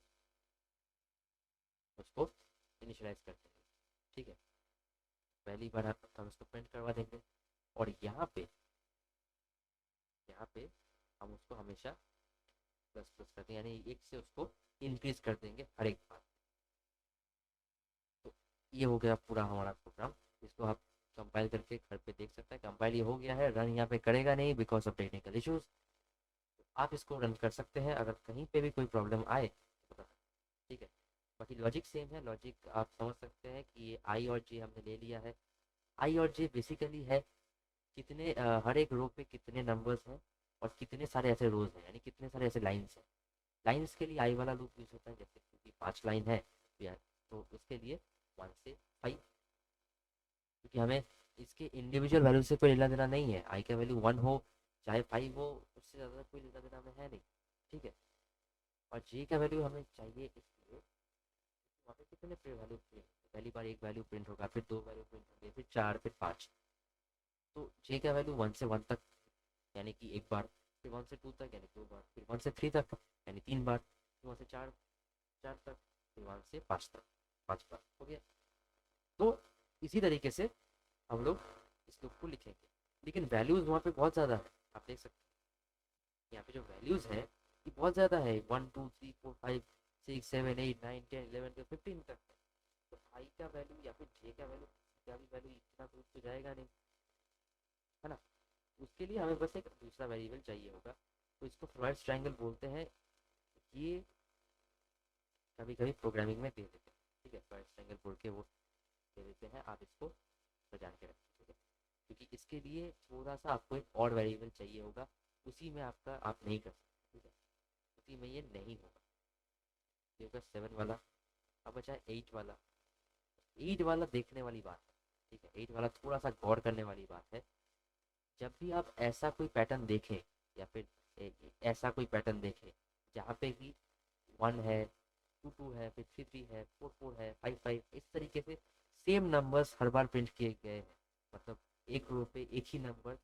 उसको इनिशियलाइज करते हैं। ठीक है, पहली बार हम उसको प्रिंट करवा देंगे, और यहाँ पे हम उसको हमेशा प्लस प्लस करते हैं, यानी एक से उसको इंक्रीज कर देंगे हर एक बार। तो ये हो गया पूरा हमारा प्रोग्राम। इसको आप कंपाइल करके घर पे देख सकते हैं। कंपाइल ये हो गया है, रन यहाँ पे करेगा नहीं बिकॉज ऑफ टेक्निकल इश्यूज। आप इसको रन कर सकते हैं, अगर कहीं पे भी कोई प्रॉब्लम आए तो बता सकते हैं, ठीक है। बाकी लॉजिक सेम है, लॉजिक आप समझ सकते हैं कि ये आई और जे हमने ले लिया है। आई और जे बेसिकली है कितने हर एक रो पे कितने नंबर्स हैं और कितने सारे ऐसे रोज हैं, यानी कितने सारे ऐसे लाइन्स हैं। लाइन्स के लिए आई वाला लूप यूज होता है, जैसे क्योंकि 5 लाइन है या तो उसके लिए 1 से 5, क्योंकि हमें इसके इंडिविजुअल वैल्यू से कोई लेना देना नहीं है। आई का वैल्यू 1 हो चाहे 5 हो, उससे ज़्यादा कोई लेना देना हमें है नहीं, ठीक है। और जे का वैल्यू हमें चाहिए इसलिए वहाँ पे कितने वैल्यू प्रिंट, पहली बार एक वैल्यू प्रिंट होगा, फिर 2 वैल्यू प्रिंट होंगे, फिर 4, फिर 5। तो जे का वैल्यू 1 से 1 तक यानी कि एक बार, फिर 1 से 2 तक यानी 2 बार, फिर 1 से 3 तक यानी 3 बार, फिर 1 से 4 4 तक, फिर 1 से 5 तक 5 बार हो गया। तो इसी तरीके से हम लोग इस लूप को लिखेंगे। लेकिन वैल्यूज़ वहाँ पे बहुत ज़्यादा है, आप देख सकते हैं यहाँ पे जो वैल्यूज़ है ये बहुत ज़्यादा है, 1 2 3 4 5 6 7 8 9 10 11 12 15 तक है। तो आई का वैल्यू या फिर जे का वैल्यू का भी वैल्यू इतना दूर तो जाएगा नहीं, है ना। उसके लिए हमें बस एक दूसरा वेरिएबल चाहिए होगा, तो इसको फ्लोराइड ट्रायंगल बोलते हैं। ये कभी कभी प्रोग्रामिंग में दे देते हैं, ठीक है, फ्लोराइड ट्रायंगल बोल के वो दे देते हैं, आप इसको बचा के रखें, ठीक है। क्योंकि इसके लिए थोड़ा सा आपको एक और वेरिएबल चाहिए होगा, उसी में आपका आप नहीं कर सकते, ठीक है, उसी में ये नहीं होगा। ये होगा 7 वाला। अब बचा है 8 वाला। 8 वाला देखने वाली बात है, ठीक है, 8 वाला थोड़ा सा गौर करने वाली बात है। जब भी आप ऐसा कोई पैटर्न देखें या फिर ऐसा कोई पैटर्न देखें जहाँ पे कि 1 है, 2 2 है, फिर 3 3 है, 4 4 है, 5 5, इस तरीके से सेम नंबर्स हर बार प्रिंट किए गए हैं, मतलब एक रो पे एक ही नंबर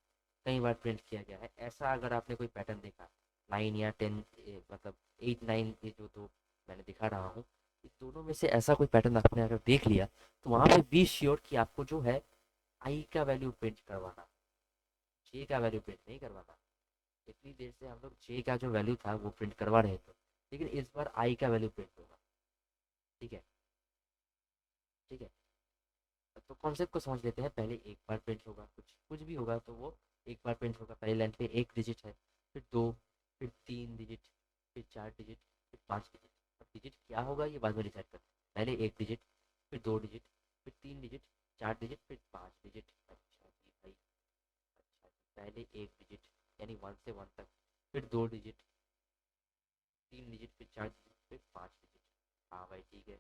कई बार प्रिंट किया गया है, ऐसा अगर आपने कोई पैटर्न देखा 9 या 10, मतलब 8 9, ये जो दो मैंने दिखा रहा हूँ, इस दोनों में से ऐसा कोई पैटर्न आपने अगर देख लिया तो वहाँ पे बी श्योर कि आपको जो है आई का वैल्यू प्रिंट करवाना, जे का वैल्यू प्रिंट नहीं करवाना। इतनी देर से हम लोग जे का जो वैल्यू था वो प्रिंट करवा रहे थे, लेकिन इस बार आई का वैल्यू प्रिंट होगा, ठीक है, ठीक है। तो कॉन्सेप्ट को समझ लेते हैं। पहले एक बार प्रिंट होगा, कुछ कुछ भी होगा तो वो एक बार प्रिंट होगा। पहले लाइन पे एक डिजिट है, फिर दो, फिर 3 डिजिट, फिर 4 डिजिट, फिर 5 डिजिट। अब डिजिट क्या होगा ये बाद में डिसाइड करते हैं। पहले एक डिजिट, फिर 2 डिजिट, फिर 3 डिजिट, 4 डिजिट, फिर 5 डिजिट। अच्छा जी भाई, अच्छा जी, पहले एक डिजिट यानी 1 से 1 तक, फिर 2 डिजिट, 3 डिजिट, फिर 4 डिजिट, फिर 5 डिजिट। हाँ भाई ठीक है,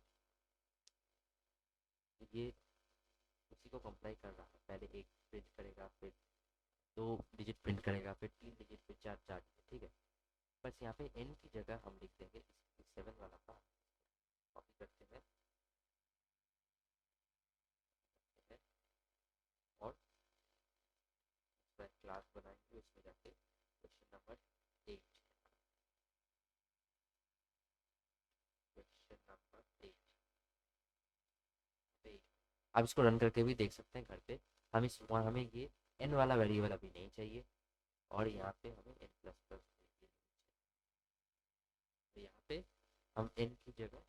ये उसी को कंप्लाई कर रहा है। पहले एक प्रिंट करेगा, फिर 2 डिजिट प्रिंट करेगा, फिर 3 डिजिट, फिर चार चार डिजिट, ठीक है। बस यहाँ पे एन की जगह हम लिख देंगे इस 7 वाला का, कॉपी करते हैं, है, और उसका क्लास बनाएंगे, उसमें जाके क्वेश्चन नंबर 8, क्वेश्चन नंबर 8 पे आप इसको रन करके भी देख सकते हैं घर पे। हमें ये एन वाला वेरिएबल अभी नहीं चाहिए, और यहाँ पे हमें एन प्लस प्लस, तो यहाँ पे हम एन की जगह,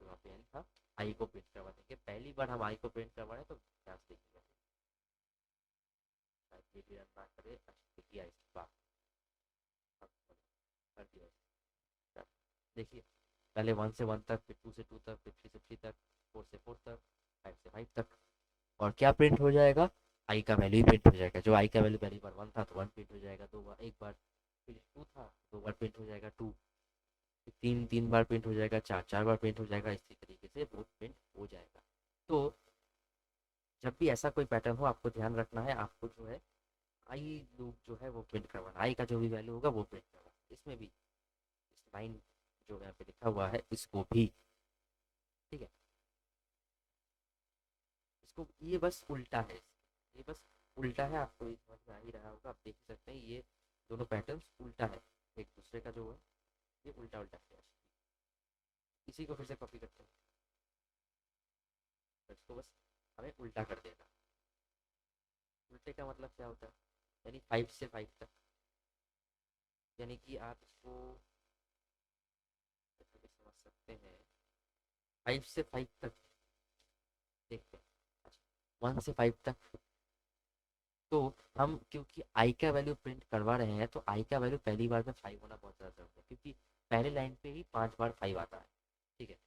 तो वहाँ पे एन था, आई को प्रिंट करवा देंगे। पहली बार हम आई को प्रिंट करवा रहे हैं तो ध्यान से देखिएगा, शायद ये भी रन ना करे। अच्छा किया इसके बाद कर दिया इसका। देखिए पहले 1 से 1 तक, फिर 2 से 2 तक, फिर 3 से 3 तक, 4 से 4 तक, 5से 5 तक। और क्या प्रिंट हो जाएगा, आई का वैल्यू ही प्रिंट हो जाएगा। जो आई का वैल्यू पहली बार 1 था तो 1 प्रिंट हो जाएगा, 2 बार एक बार, फिर 2 था 2 बार प्रिंट हो जाएगा 2, फिर 3 3 बार प्रिंट हो जाएगा, 4 4 बार प्रिंट हो जाएगा, इसी तरीके से वो प्रिंट हो जाएगा। तो जब भी ऐसा कोई पैटर्न हो आपको ध्यान रखना है, आपको जो है आई लूप जो है वो प्रिंट करवाना, आई का जो भी वैल्यू होगा वो प्रिंट करवाना। इसमें भी इस लाइन जो यहाँ पे लिखा हुआ है इसको भी, ठीक है, इसको ये बस उल्टा है, ये बस उल्टा है। आपको ये समझ में आ ही रहा होगा, आप देख ही सकते हैं ये दोनों पैटर्न्स उल्टा है एक दूसरे का, जो है ये उल्टा उल्टा है। इसी को फिर से कॉपी करते हैं, तो इसको बस हमें उल्टा कर देना। उल्टे का मतलब क्या होता है, यानी 5 से 5 तक, यानी कि आप इसको सकते हैं 5 से 5 तक देखते हैं। अच्छा, 1 से 5 तक। तो हम क्योंकि आई का वैल्यू प्रिंट करवा रहे हैं तो आई का वैल्यू पहली बार में 5 होना बहुत ज़्यादा जरूरी है, क्योंकि पहले लाइन पे ही 5 बार 5 आता है। ठीक है,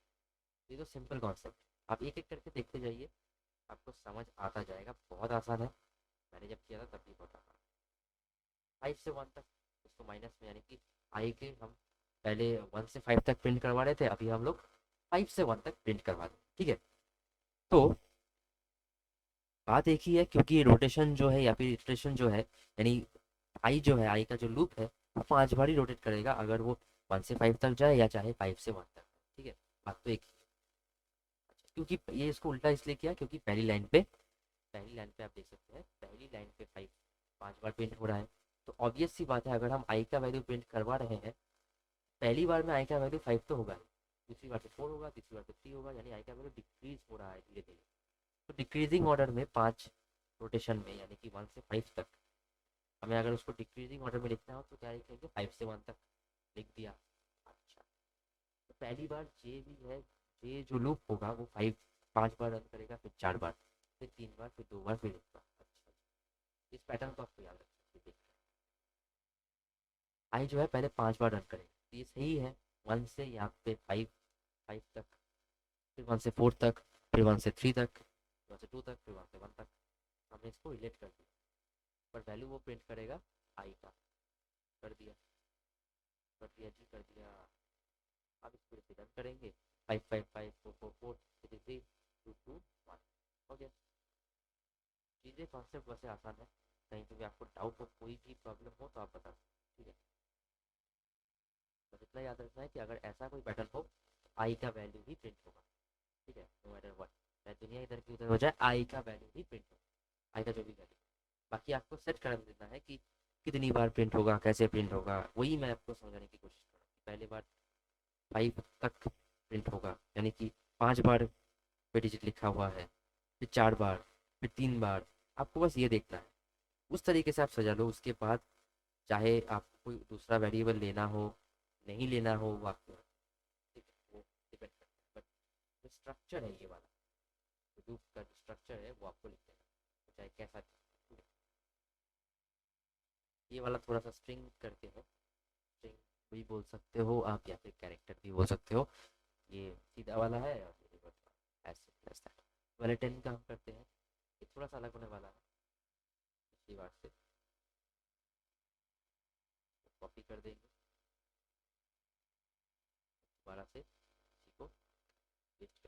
ये तो सिंपल कॉन्सेप्ट। आप एक एक करके देखते जाइए, आपको समझ आता जाएगा, बहुत आसान है। मैंने जब किया था तब भी बहुत आसान। 5 से 1 तक, उसको माइनस में, यानी कि आई के हम पहले 1 से 5 तक प्रिंट करवा रहे थे, अभी हम लोग 5 से 1 तक प्रिंट करवा दें। ठीक है, तो बात एक ही है, क्योंकि रोटेशन जो है या फिर इटरेशन जो है, यानी आई जो है, आई का जो लूप है वो 5 बार ही रोटेट करेगा, अगर वो 1 से 5 तक जाए या चाहे 5 से 1 तक। ठीक है, बात तो एक ही है। अच्छा, क्योंकि ये इसको उल्टा इसलिए किया क्योंकि पहली लाइन पे आप देख सकते हैं, पहली लाइन पे 5 बार प्रिंट हो रहा है। तो ऑब्वियस सी बात है, अगर हम आई का वैल्यू प्रिंट करवा रहे हैं, पहली बार में आई का वैल्यू 5 तो होगा ही, दूसरी बार पे 4 होगा, तीसरी बार पे 3 होगा, यानी आई का वैल्यू डिक्रीज हो रहा है धीरे धीरे। तो डिक्रीजिंग ऑर्डर में 5 रोटेशन में, यानी कि 1 से 5 तक, हमें अगर उसको डिक्रीजिंग ऑर्डर में लिखना हो तो क्या लिखेंगे, 5 से 1 तक लिख दिया। अच्छा, तो पहली बार जे भी है, जे जो लूप होगा वो 5 बार रन करेगा, फिर 4 बार, फिर 3 बार, फिर 2 बार, फिर 1 बार। अच्छा, इस पैटर्न को आपको याद रखना है। आई जो है पहले 5 बार रन करेगा, तो ये सही है। 1 से यहाँ पे 5 तक, फिर 1 से 4 तक, फिर 1 से 3 तक, 1 से 2 तक, फिर 1 से 1 तक। हमने इसको रिलेट कर दिया, पर वैल्यू वो प्रिंट करेगा आई का। कर दिया, कर दिया जी, कर दिया। अब इसको इसे रन करेंगे, 5 5 5 4 4 4 3 3 2 2 1। हो गया। चीज़ें कॉन्सेप्ट वैसे आसान है, कहीं पे भी आपको डाउट हो, कोई भी प्रॉब्लम हो तो आप बता सकते हैं। ठीक है, बस इतना याद रखना है कि अगर ऐसा कोई पैटर्न हो, आई का वैल्यू ही प्रिंट होगा। ठीक है, नो मैटर व्हाट, चाहे दुनिया इधर की उधर हो जाए, आई का वैल्यू ही प्रिंट होगा, आई का जो भी वैल्यू। बाकी आपको सेट कर देना है कि कितनी बार प्रिंट होगा, कैसे प्रिंट होगा, वही मैं आपको समझाने की कोशिश कर रहा हूँ। पहले बार 5 तक प्रिंट होगा, यानी कि 5 बार पे डिजिट लिखा हुआ है, फिर 4 बार, फिर 3 बार। आपको बस ये देखना है, उस तरीके से आप सजा लो। उसके बाद चाहे आपको कोई दूसरा वेरिएबल लेना हो, नहीं लेना हो, वो आपको, ठीक है, वो डिपेंड करता है। बट जो स्ट्रक्चर है ये वाला, लूप का जो स्ट्रक्चर है वो आपको लिख देना है, चाहे कैसा भी। ये वाला थोड़ा सा स्ट्रिंग करके है, स्ट्रिंग भी बोल सकते हो आप, या फिर कैरेक्टर भी बोल सकते हो। ये सीधा वाला है और ये रिवर्स वाला, ऐसे प्लस दैट वाले 10 का हम करते हैं। ये थोड़ा सा अलग होने वाला है पिछली बार से, कॉपी कर देंगे दोबारा से, इसी को पेस्ट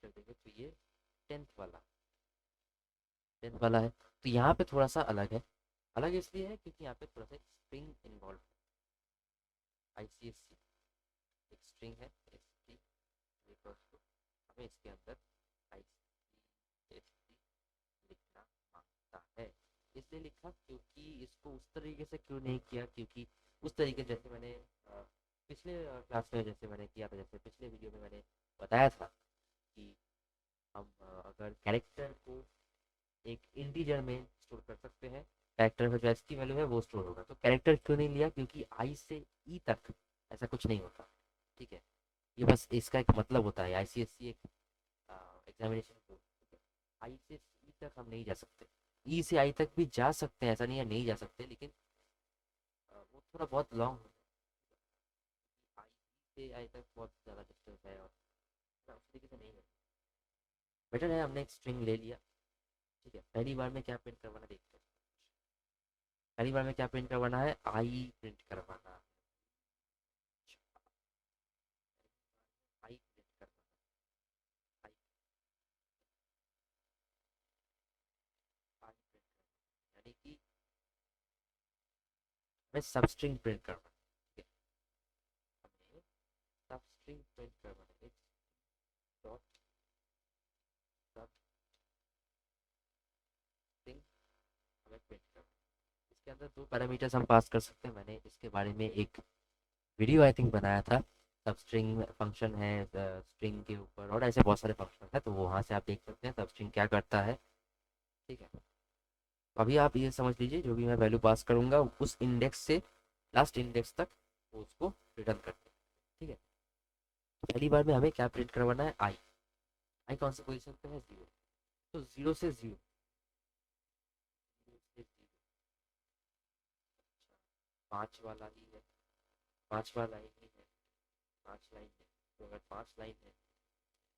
कर देंगे। तो ये 10th वाला है। तो यहाँ पे थोड़ा सा अलग है, अलग इसलिए है क्योंकि यहाँ पे थोड़ा सा स्ट्रिंग इन्वॉल्व है। आईसीएससी एक स्ट्रिंग है, एसटी इक्वल्स टू, हमें इसके अंदर आईसीएससी लिखना मांगता है। इसलिए लिखा क्योंकि इसको उस तरीके से क्यों नहीं किया, क्योंकि उस तरीके जैसे मैंने पिछले क्लास में जैसे मैंने किया था, जैसे पिछले वीडियो में मैंने बताया था कि हम अगर कैरेक्टर को एक इंटीजर में स्टोर कर सकते हैं, कैरेक्टर में जो एस की वैल्यू है वो स्टोर होगा। तो कैरेक्टर क्यों नहीं लिया, क्योंकि आई से ई तक ऐसा कुछ नहीं होता। ठीक है, ये बस इसका एक मतलब होता है, आईसीएससी एक एग्जामिनेशन, आई से ई तक हम नहीं जा सकते। ई से आई तक भी जा सकते हैं, ऐसा नहीं है नहीं जा सकते, लेकिन वो थोड़ा बहुत लॉन्ग हो जाता है। आई से आई तक बहुत ज़्यादा डिस्टेंस है और उस तरीके से नहीं है। बेटर है हमने एक स्ट्रिंग ले लिया। ठीक है, पहली बार में क्या प्रिंट करवाना देखते हैं। पहली बार में क्या प्रिंट करवाना है, आई प्रिंट करवाना है। आई प्रिंट करवाना है, आई प्रिंट करवाना, यानी कि हमें सब स्ट्रिंग प्रिंट करवाना है। ठीक है, हमें सब स्ट्रिंग प्रिंट करवाना है, डॉट सब स्ट्रिंग हमें प्रिंट करवाना है। इसके अंदर 2 पैरामीटर्स हम पास कर सकते हैं, मैंने इसके बारे में एक वीडियो आई थिंक बनाया था। सब स्ट्रिंग फंक्शन है स्ट्रिंग के ऊपर, और ऐसे बहुत सारे फंक्शन है, तो वो वहाँ से आप देख सकते हैं सब स्ट्रिंग क्या करता है। ठीक है, अभी आप ये समझ लीजिए जो भी मैं वैल्यू पास करूंगा उस इंडेक्स से लास्ट इंडेक्स तक वो उसको रिटर्न करते हैं। ठीक है। पहली बार में हमें क्या प्रिंट करवाना है, आई। आई कौन सी पोजीशन पे है, जीरो। तो जीरो से जीरो, पाँच वाला ही है, पाँच वाला ही है, पाँच लाइन है। तो अगर पाँच लाइन है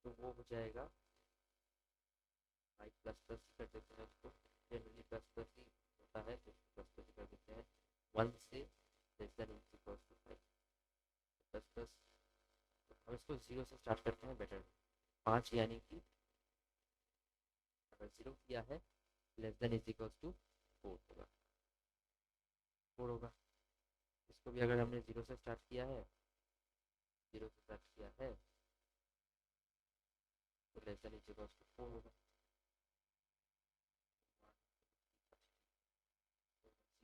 तो वो हो जाएगा आई प्लस प्लस कर देते हैं उसको, जनरली प्लस प्लस ही होता है तो प्लस प्लस कर देते हैं। वन से less than equal to five, plus plus. हम इसको जीरो से स्टार्ट करते हैं, बेटर। पाँच यानी कि अगर जीरो किया है less than is equal to four होगा, फोर होगा। इसको भी अगर हमने जीरो से स्टार्ट किया है, जीरो से स्टार्ट किया है तो less than is equal to four होगा।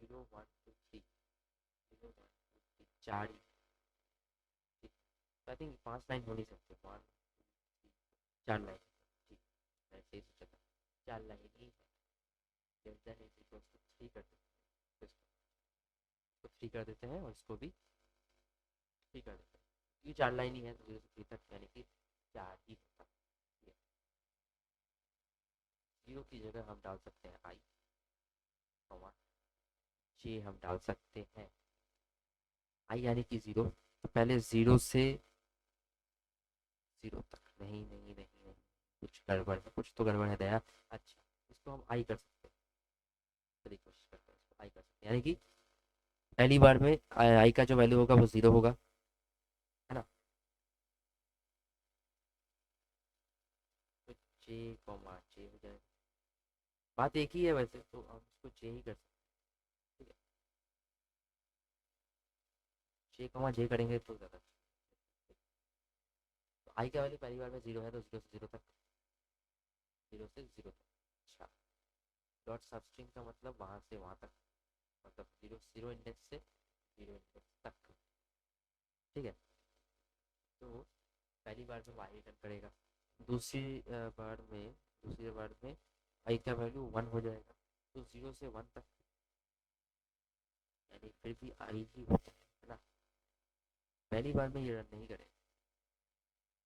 Zero one two three, zero one two three, चार ही। आई थिंक पांच लाइन हो नहीं सकते, वन चार लाइन। ठीक, मैं सही सोचा था, चार लाइन ही है। Less than is equal to three कर देते हैं, इसको थ्री कर देते हैं और इसको भी थ्री कर देते हैं। ये चार लाइन ही है तो जीरो से थ्री तक यानी कि चार ही होगा। जीरो की जगह हम डाल सकते हैं आई, कॉमा जे हम डाल सकते हैं। आई यानी कि जीरो, तो पहले जीरो से जीरो तक, नहीं नहीं नहीं नहीं, कुछ गड़बड़ है, कुछ तो गड़बड़ है दया। अच्छा, इसको हम आई कर सकते हैं। चलिए कोशिश करते हैं, इसको आई कर सकते हैं यानी कि पहली बार में आई का जो वैल्यू होगा वो जीरो होगा, है ना। तो जे कॉमा जे हो जाएगा। बात एक ही है वैसे तो हम इसको जे ही कर सकते हैं। ठीक है, जे कॉमा जे करेंगे तो ज़्यादा अच्छा। तो आई का वैल्यू पहली बार में जीरो है तो जीरो से जीरो तक, जीरो से जीरो तक। अच्छा, डॉट सब स्ट्रिंग का मतलब वहाँ से वहाँ तक, मतलब जीरो जीरो इंडेक्स से जीरो इंडेक्स तक। ठीक है। तो पहली बार में वाई रिटर्न करेगा, दूसरी दूसरी बार में आई का वैल्यू वन हो जाएगा, तो जीरो से वन तक यानी फिर भी आई ही होता है ना। पहली बार में ये रन नहीं करेगा,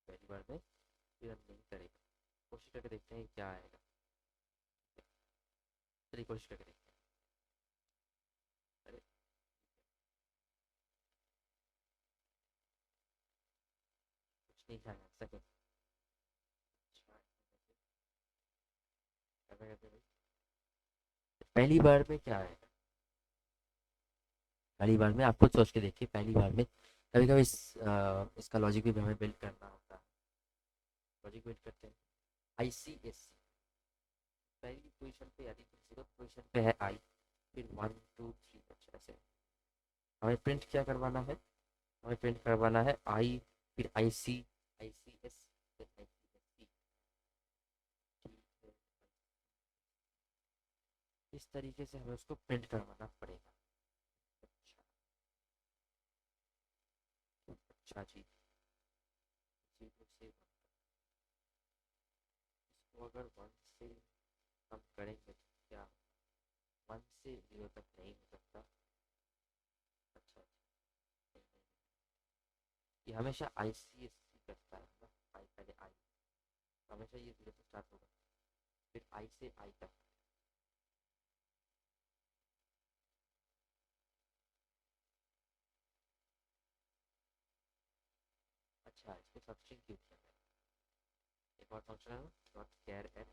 पहली बार में ये रन नहीं करेगा। कोशिश करके देखते हैं क्या आएगा। चलिए कोशिश करके देखते हैं। अरे कुछ नहीं था सेकंड। पहली बार में क्या आएगा, पहली बार में आप खुद सोच के देखिए। पहली बार में कभी कभी इसका लॉजिक भी हमें बिल्ड करना होता है। लॉजिक बिल्ड करते हैं, आई सी एस सी पहली पोजीशन पे यानी कि जीरो पोजीशन पे है आई, फिर वन टू थ्री, अच्छा ऐसे हमें प्रिंट क्या करवाना है, हमें प्रिंट करवाना है आई, फिर आई सी एस, फिर आई सी एस सी। इस तरीके से हमें उसको प्रिंट करवाना पड़ेगा। अच्छा, अच्छा जी, जीरो से वन, इसको अगर वन से हम करेंगे तो क्या, वन से जीरो तक नहीं हो सकता। अच्छा अच्छा, नहीं, नहीं, ये हमेशा आई सी एस सी करता है ना। आई पहले आई, हमेशा ये जीरो से स्टार्ट होगा, फिर आई से आई तक। अच्छा, इसको सबस्ट्रिंग क्यों किया है, एक और फंक्शन है डॉट कैर एट,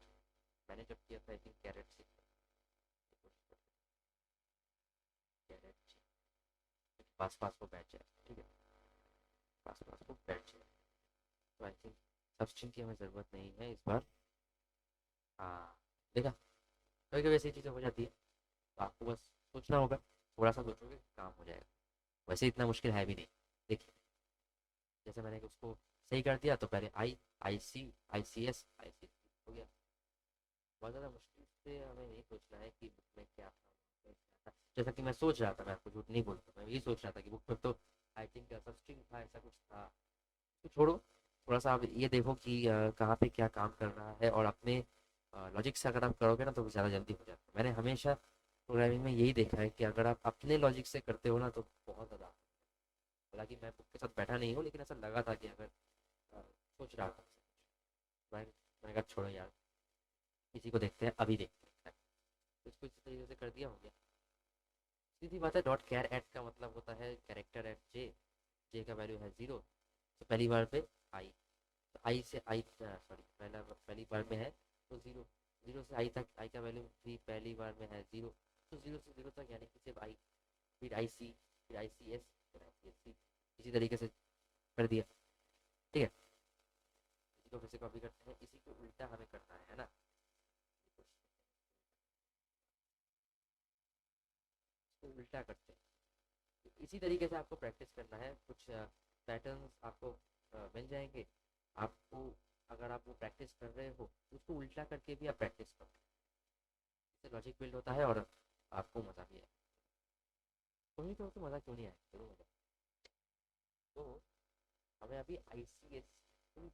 मैंने जब किया था आई थिंक कैरेट से कैरेट पास पास को बैठ जाए। ठीक है, पास पास को बैठ जाए, तो आई थिंक सबस्ट्रिंग की हमें ज़रूरत नहीं है इस बार। हाँ, देखा, कभी कभी ऐसी चीज़ें हो जाती है, तो आपको बस सोचना होगा, थोड़ा सा सोचोगे काम हो जाएगा। वैसे इतना मुश्किल है भी नहीं। देखिए, जैसे मैंने उसको सही कर दिया तो पहले आई, आई सी एस, आई सी हो गया। बहुत ज़्यादा मुश्किल से हमें नहीं सोचना है कि बुक में क्या था। जैसा कि मैं सोच रहा था, मैं आपको झूठ नहीं बोलता, मैं यही सोच रहा था कि बुक में तो आई थिंक सबस्ट्रिंग था, ऐसा कुछ था। तो छोड़ो, थोड़ा सा आप ये देखो कि कहाँ पे क्या काम कर रहा है और अपने लॉजिक से अगर आप करोगे ना तो ज़्यादा जल्दी हो जाता है। मैंने हमेशा प्रोग्रामिंग में यही देखा है कि अगर आप अपने लॉजिक से करते हो ना तो बहुत ज़्यादा। हालांकि मैं बुक के साथ बैठा नहीं हूँ, लेकिन ऐसा लगा था कि अगर अ, सोच रहा था मैंने कहा छोड़ो यार, किसी को देखते हैं, अभी देखते हैं, कुछ कुछ तरीके से कर दिया, हो गया। सीधी बात है, डॉट कैर एट का मतलब होता है कैरेक्टर एट जे। जे का वैल्यू है 0, तो पहली बार पे आई, तो आई से आई, सॉरी, पहली बार में है तो 0, 0 से आई तक आई का वैल्यू 3, पहली बार में है 0, तो 0 से 0 तक यानी कि सिर्फ आई, फिर आई सी, फिर आई सी एस, फिर आई सी एस सी, इसी तरीके से कर दिया। ठीक है, इसी को फिर से कॉपी करते हैं, इसी को उल्टा हमें करना है ना, इसको उल्टा करते हैं। तो इसी तरीके से आपको प्रैक्टिस करना है, कुछ पैटर्न्स आपको मिल जाएंगे आपको। अगर आप वो प्रैक्टिस कर रहे हो तो उसको उल्टा करके भी आप प्रैक्टिस करो, इससे लॉजिक बिल्ड होता है और आपको मज़ा भी आए। वही तो मज़ा क्यों नहीं आए, जरूर मज़ा। तो हमें अभी आई सी एस फुल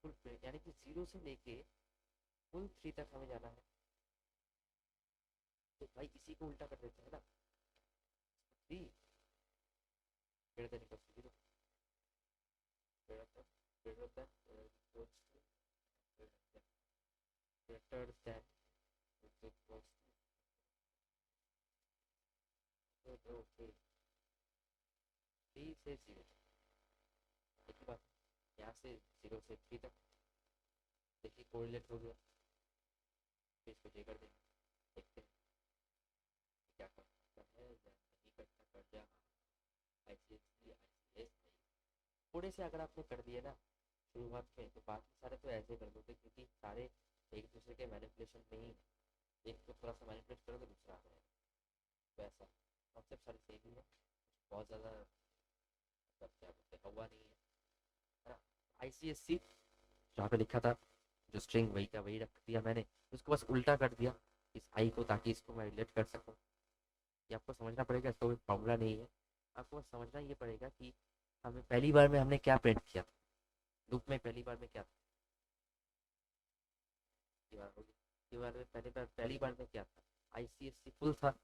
फुल यानी कि 0 से लेके फुल 3 तक हमें जाना है। तो भाई इसी को उल्टा कर देते हैं ना, 3 greater than equal to 0, greater than greater than equal to 3 से 0, एक ही बात, यहाँ से 0 से 3 तक देखिए कोरिलेट हो गया, फिर इसको जे कर देंगे, देखते हैं क्या कर सकता है या नहीं कर सकता, क्या ICSE ICS नहीं। थोड़े से अगर आपने कर दिए ना शुरुआत में, तो बाकी सारे तो ऐसे कर दोगे, क्योंकि सारे एक दूसरे के मैनिपुलेशन में ही, एक को थोड़ा सा मैनिपुलेट करोगे दूसरा आ जाएगा, तो ऐसा कॉन्सेप्ट सारे सेम ही है, बहुत ज़्यादा मतलब क्या बोलते हैं हवा नहीं है ना। ICSC जहाँ पे लिखा था जो स्ट्रिंग, वही का वही रख दिया मैंने, उसको बस उल्टा कर दिया इस आई को, ताकि इसको मैं रिलेट कर सकूँ। ये आपको समझना पड़ेगा, इसको कोई फॉर्मूला नहीं है, आपको बस समझना ये पड़ेगा कि हमें पहली बार में हमने क्या प्रिंट किया था, लूप में पहली बार में क्या था, ये बार होगी, ये बार में पहली बार में क्या था, ICSC फुल था,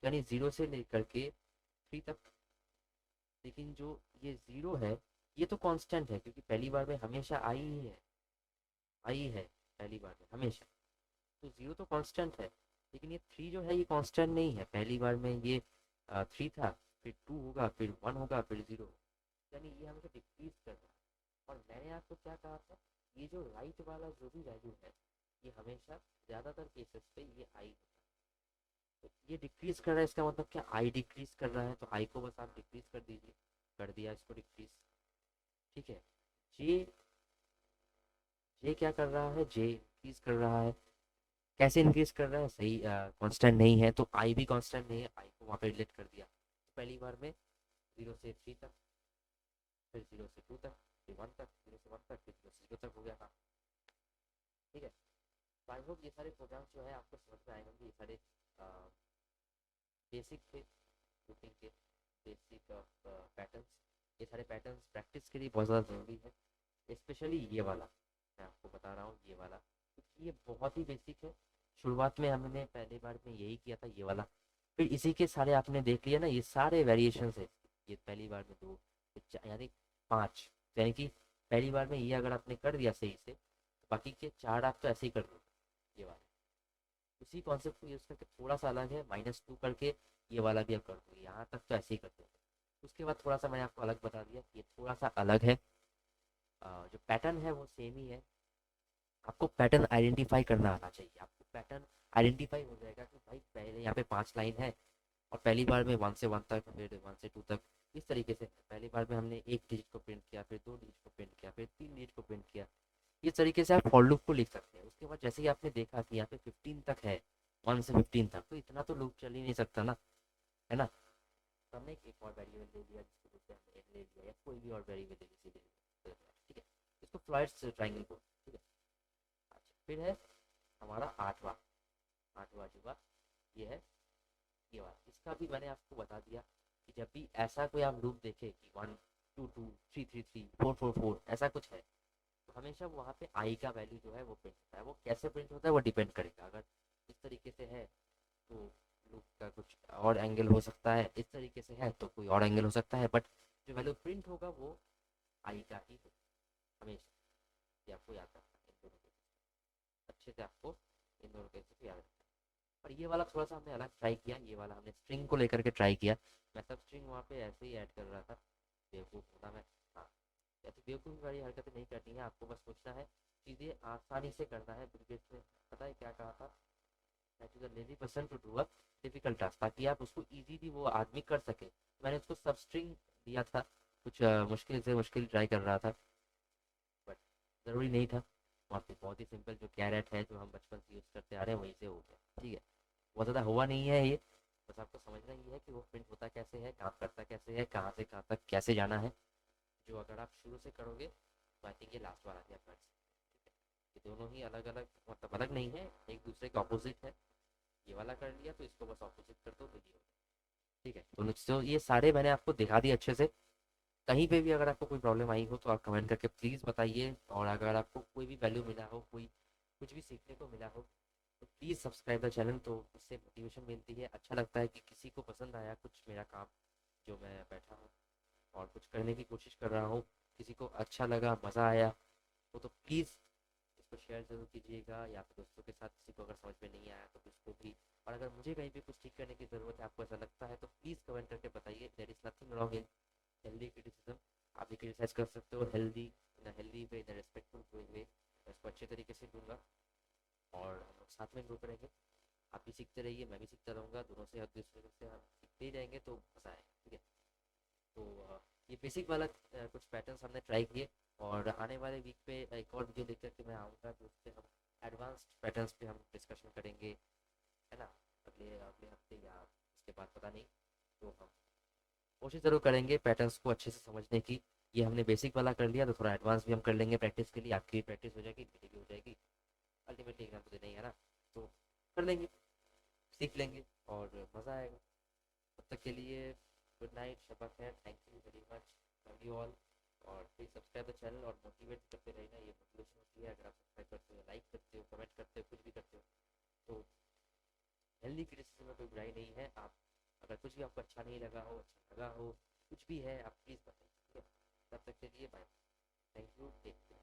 यानी 0 से लेकर के 3 तक। लेकिन जो ये 0 है, ये तो कांस्टेंट है, क्योंकि पहली बार में हमेशा आई ही है, आई है पहली बार में हमेशा, तो 0 तो कांस्टेंट है। लेकिन ये 3 जो है ये कांस्टेंट नहीं है, पहली बार में ये 3 था, फिर 2 होगा, फिर 1 होगा, फिर 0 होगा, यानी ये हमेशा डिक्रीज कर रहा है। और मैंने आपको क्या कहा था, ये जो राइट वाला जो भी वैल्यू है, ये हमेशा ज़्यादातर केसेस पे ये आई होता है, तो ये डिक्रीज कर रहा है, इसका मतलब क्या, आई डिक्रीज कर रहा है, तो आई को बस आप डिक्रीज कर दीजिए, कर दिया इसको डिक्रीज। ठीक है, जे जे क्या कर रहा है, जे इंक्रीज कर रहा है, कैसे इंक्रीज कर रहा है, सही कांस्टेंट नहीं है, तो आई भी कांस्टेंट नहीं है, आई को वहाँ पे रिलेट कर दिया, तो पहली बार में 0 से 3 तक, फिर 0 से 2 तक, फिर 1 तक, 0 से 1 तक, फिर 0 से 0 तक हो गया था। ठीक है, तो आई होप ये सारे प्रोग्राम्स जो है आपको समझ में आएंगे, ये सारे बेसिक थे रूटिंग के, बेसिक पैटर्न्स। ये सारे पैटर्न्स प्रैक्टिस के लिए बहुत ज़्यादा ज़रूरी है, स्पेशली ये वाला मैं आपको बता रहा हूँ, ये वाला, क्योंकि ये बहुत ही बेसिक है। शुरुआत में हमने पहली बार में यही किया था, ये वाला, फिर इसी के सारे आपने देख लिया ना, ये सारे वेरिएशन है, ये पहली बार में 2, यानी 5, यानी कि पहली बार में ये अगर आपने कर दिया सही से, तो बाकी के 4 आप तो ऐसे ही कर दो, ये वाला उसी कॉन्सेप्ट को यूज़ करके थोड़ा सा अलग है, -2 करके ये वाला भी अब कर दो, यहाँ तक तो ऐसे ही कर दो। उसके बाद थोड़ा सा मैंने आपको अलग बता दिया, ये थोड़ा सा अलग है, जो पैटर्न है वो सेम ही है। आपको पैटर्न आइडेंटिफाई करना आना चाहिए, आपको पैटर्न आइडेंटिफाई हो जाएगा कि भाई पहले यहाँ पे 5 लाइन है, और पहली बार में 1 से 1 तक, फिर 1 से 2 तक, इस तरीके से पहली बार में हमने एक डिजिट को प्रिंट किया, फिर 2 डिजिट को प्रिंट किया, फिर 3 डिजिट को प्रिंट किया। इस तरीके से आप फॉर लूप को लिख सकते हैं। उसके बाद जैसे ही आपने देखा कि यहाँ पे 15 तक है, 1 से 15 तक, तो इतना तो लूप चल ही नहीं सकता ना, है ना। तो हमने एक और वेरिएबल ले लिया, जिसको बोलते हैं हमने ले लिया, या कोई भी और वेरिएबल ले लीजिए, ठीक है, इसको फ्लॉइड्स ट्रायंगल को, ठीक है। अच्छा, फिर है हमारा आठवां, आठवां जो बात ये है, ये बात इसका भी मैंने आपको बता दिया कि जब भी ऐसा कोई आप लूप देखे कि 1 2 2 3 3 3 4 4 4 ऐसा कुछ है, तो हमेशा वहाँ पे आई का वैल्यू जो है वो प्रिंट होता है। वो कैसे प्रिंट होता है वो डिपेंड करेगा। अगर इस तरीके से है तो लूप का कुछ और एंगल हो सकता है, इस तरीके से है तो कोई और एंगल हो सकता है, बट जो वैल्यू प्रिंट होगा वो आई का ही होगा हमेशा। ये आपको याद रखना है, इन दोनों के अच्छे से आपको इन दोनों केसेस को याद रखना है। और ये वाला थोड़ा सा हमने अलग ट्राई किया, ये वाला हमने स्ट्रिंग को लेकर के ट्राई किया। मैं सब स्ट्रिंग वहाँ पे ऐसे ही ऐड कर रहा था, बेवकूफ़ होना मैं। हाँ, ऐसे बेवकूफ़ी वाली हरकतें नहीं करनी है, आपको बस सोचना है, चीज़ें आसानी से करना है। बिल गेट्स ने पता है क्या कहा था, that is a lazy person to do a difficult task, ताकि आप उसको इजीली वो आदमी कर सके। मैंने उसको सब स्ट्रिंग दिया था, कुछ मुश्किल से मुश्किल ट्राई कर रहा था, बट ज़रूरी नहीं था। वहाँ पे बहुत ही सिंपल जो कैरेट है, जो हम बचपन से यूज़ करते आ रहे हैं, वहीं से हो गया। ठीक है, बहुत ज़्यादा हुआ नहीं है ये, बस आपको समझना ही है कि वो प्रिंट होता कैसे है, काम करता कैसे है, कहाँ से कहाँ तक कैसे जाना है। जो अगर आप शुरू से करोगे तो आई थिंक ये लास्ट वाला भी आप कर सकते हैं। ये दोनों ही अलग अलग, मतलब अलग नहीं है, एक दूसरे के ऑपोजिट है। ये वाला कर लिया तो इसको बस ऑपोजिट कर दो तो ये हो गया। ठीक है, तो ये सारे मैंने आपको दिखा दिए अच्छे से। कहीं पे भी अगर आपको कोई प्रॉब्लम आई हो तो आप कमेंट करके प्लीज़ बताइए। और अगर आपको कोई भी वैल्यू मिला हो, कोई कुछ भी सीखने को मिला हो, तो प्लीज़ सब्सक्राइब द चैनल। तो उससे मोटिवेशन मिलती है, अच्छा लगता है कि किसी को पसंद आया कुछ मेरा काम, जो मैं बैठा हूँ और कुछ करने की कोशिश कर रहा हूँ, किसी को अच्छा लगा, मज़ा आया हो, तो प्लीज़ इसको शेयर ज़रूर कीजिएगा, या फिर दोस्तों के साथ। किसी को अगर समझ में नहीं आया तो उसको भी। और अगर मुझे कहीं पे कुछ ठीक करने की ज़रूरत है, आपको ऐसा लगता है, तो प्लीज़ कमेंट करके बताइए। There is nothing wrong in healthy criticism. आप भी क्रिटिसाइज कर सकते हो, healthy in healthy way, in respectful way. मैं इसको अच्छे तरीके से दूंगा और हम लोग साथ में ग्रो करेंगे। आप भी सीखते रहिए, मैं भी सीखता रहूँगा, दोनों से एक दूसरे से हम सीखते ही रहेंगे तो मज़ा आएगा। ठीक है, तो ये बेसिक वाला कुछ पैटर्न्स हमने ट्राई किए। और आने वाले वीक पे एक और वीडियो लेकर के मैं आऊँगा, तो उससे हम एडवांस्ड पैटर्न्स पे हम डिस्कशन करेंगे, है ना। अगले अगले हफ्ते या उसके बाद पता नहीं। तो हम कोशिश ज़रूर करेंगे पैटर्न्स को अच्छे से समझने की। ये हमने बेसिक वाला कर लिया तो थोड़ा एडवांस भी हम कर लेंगे प्रैक्टिस के लिए। आपकी भी प्रैक्टिस हो जाएगी, मेरी भी हो जाएगी। अल्टीमेटली एग्जाम तो देना ही है ना, तो कर लेंगे, सीख लेंगे और मज़ा आएगा। तब तक के लिए गुड नाइट, शब्बा खैर, thank you very much, love you all. और प्लीज़ सब्सक्राइब द चैनल और मोटिवेट करते रहना, ये मोटिवेशन होती है अगर आप सब्सक्राइब करते हो, लाइक करते हो, कमेंट करते हो, कुछ भी करते हो। तो हेल्दी क्रिटिसिज्म में कोई बुराई नहीं है। आप अगर कुछ भी आपको अच्छा नहीं लगा हो, अच्छा लगा हो, कुछ भी है, आप प्लीज़ बताइए। ठीक है, तब तक के लिए bye, thank you, take care.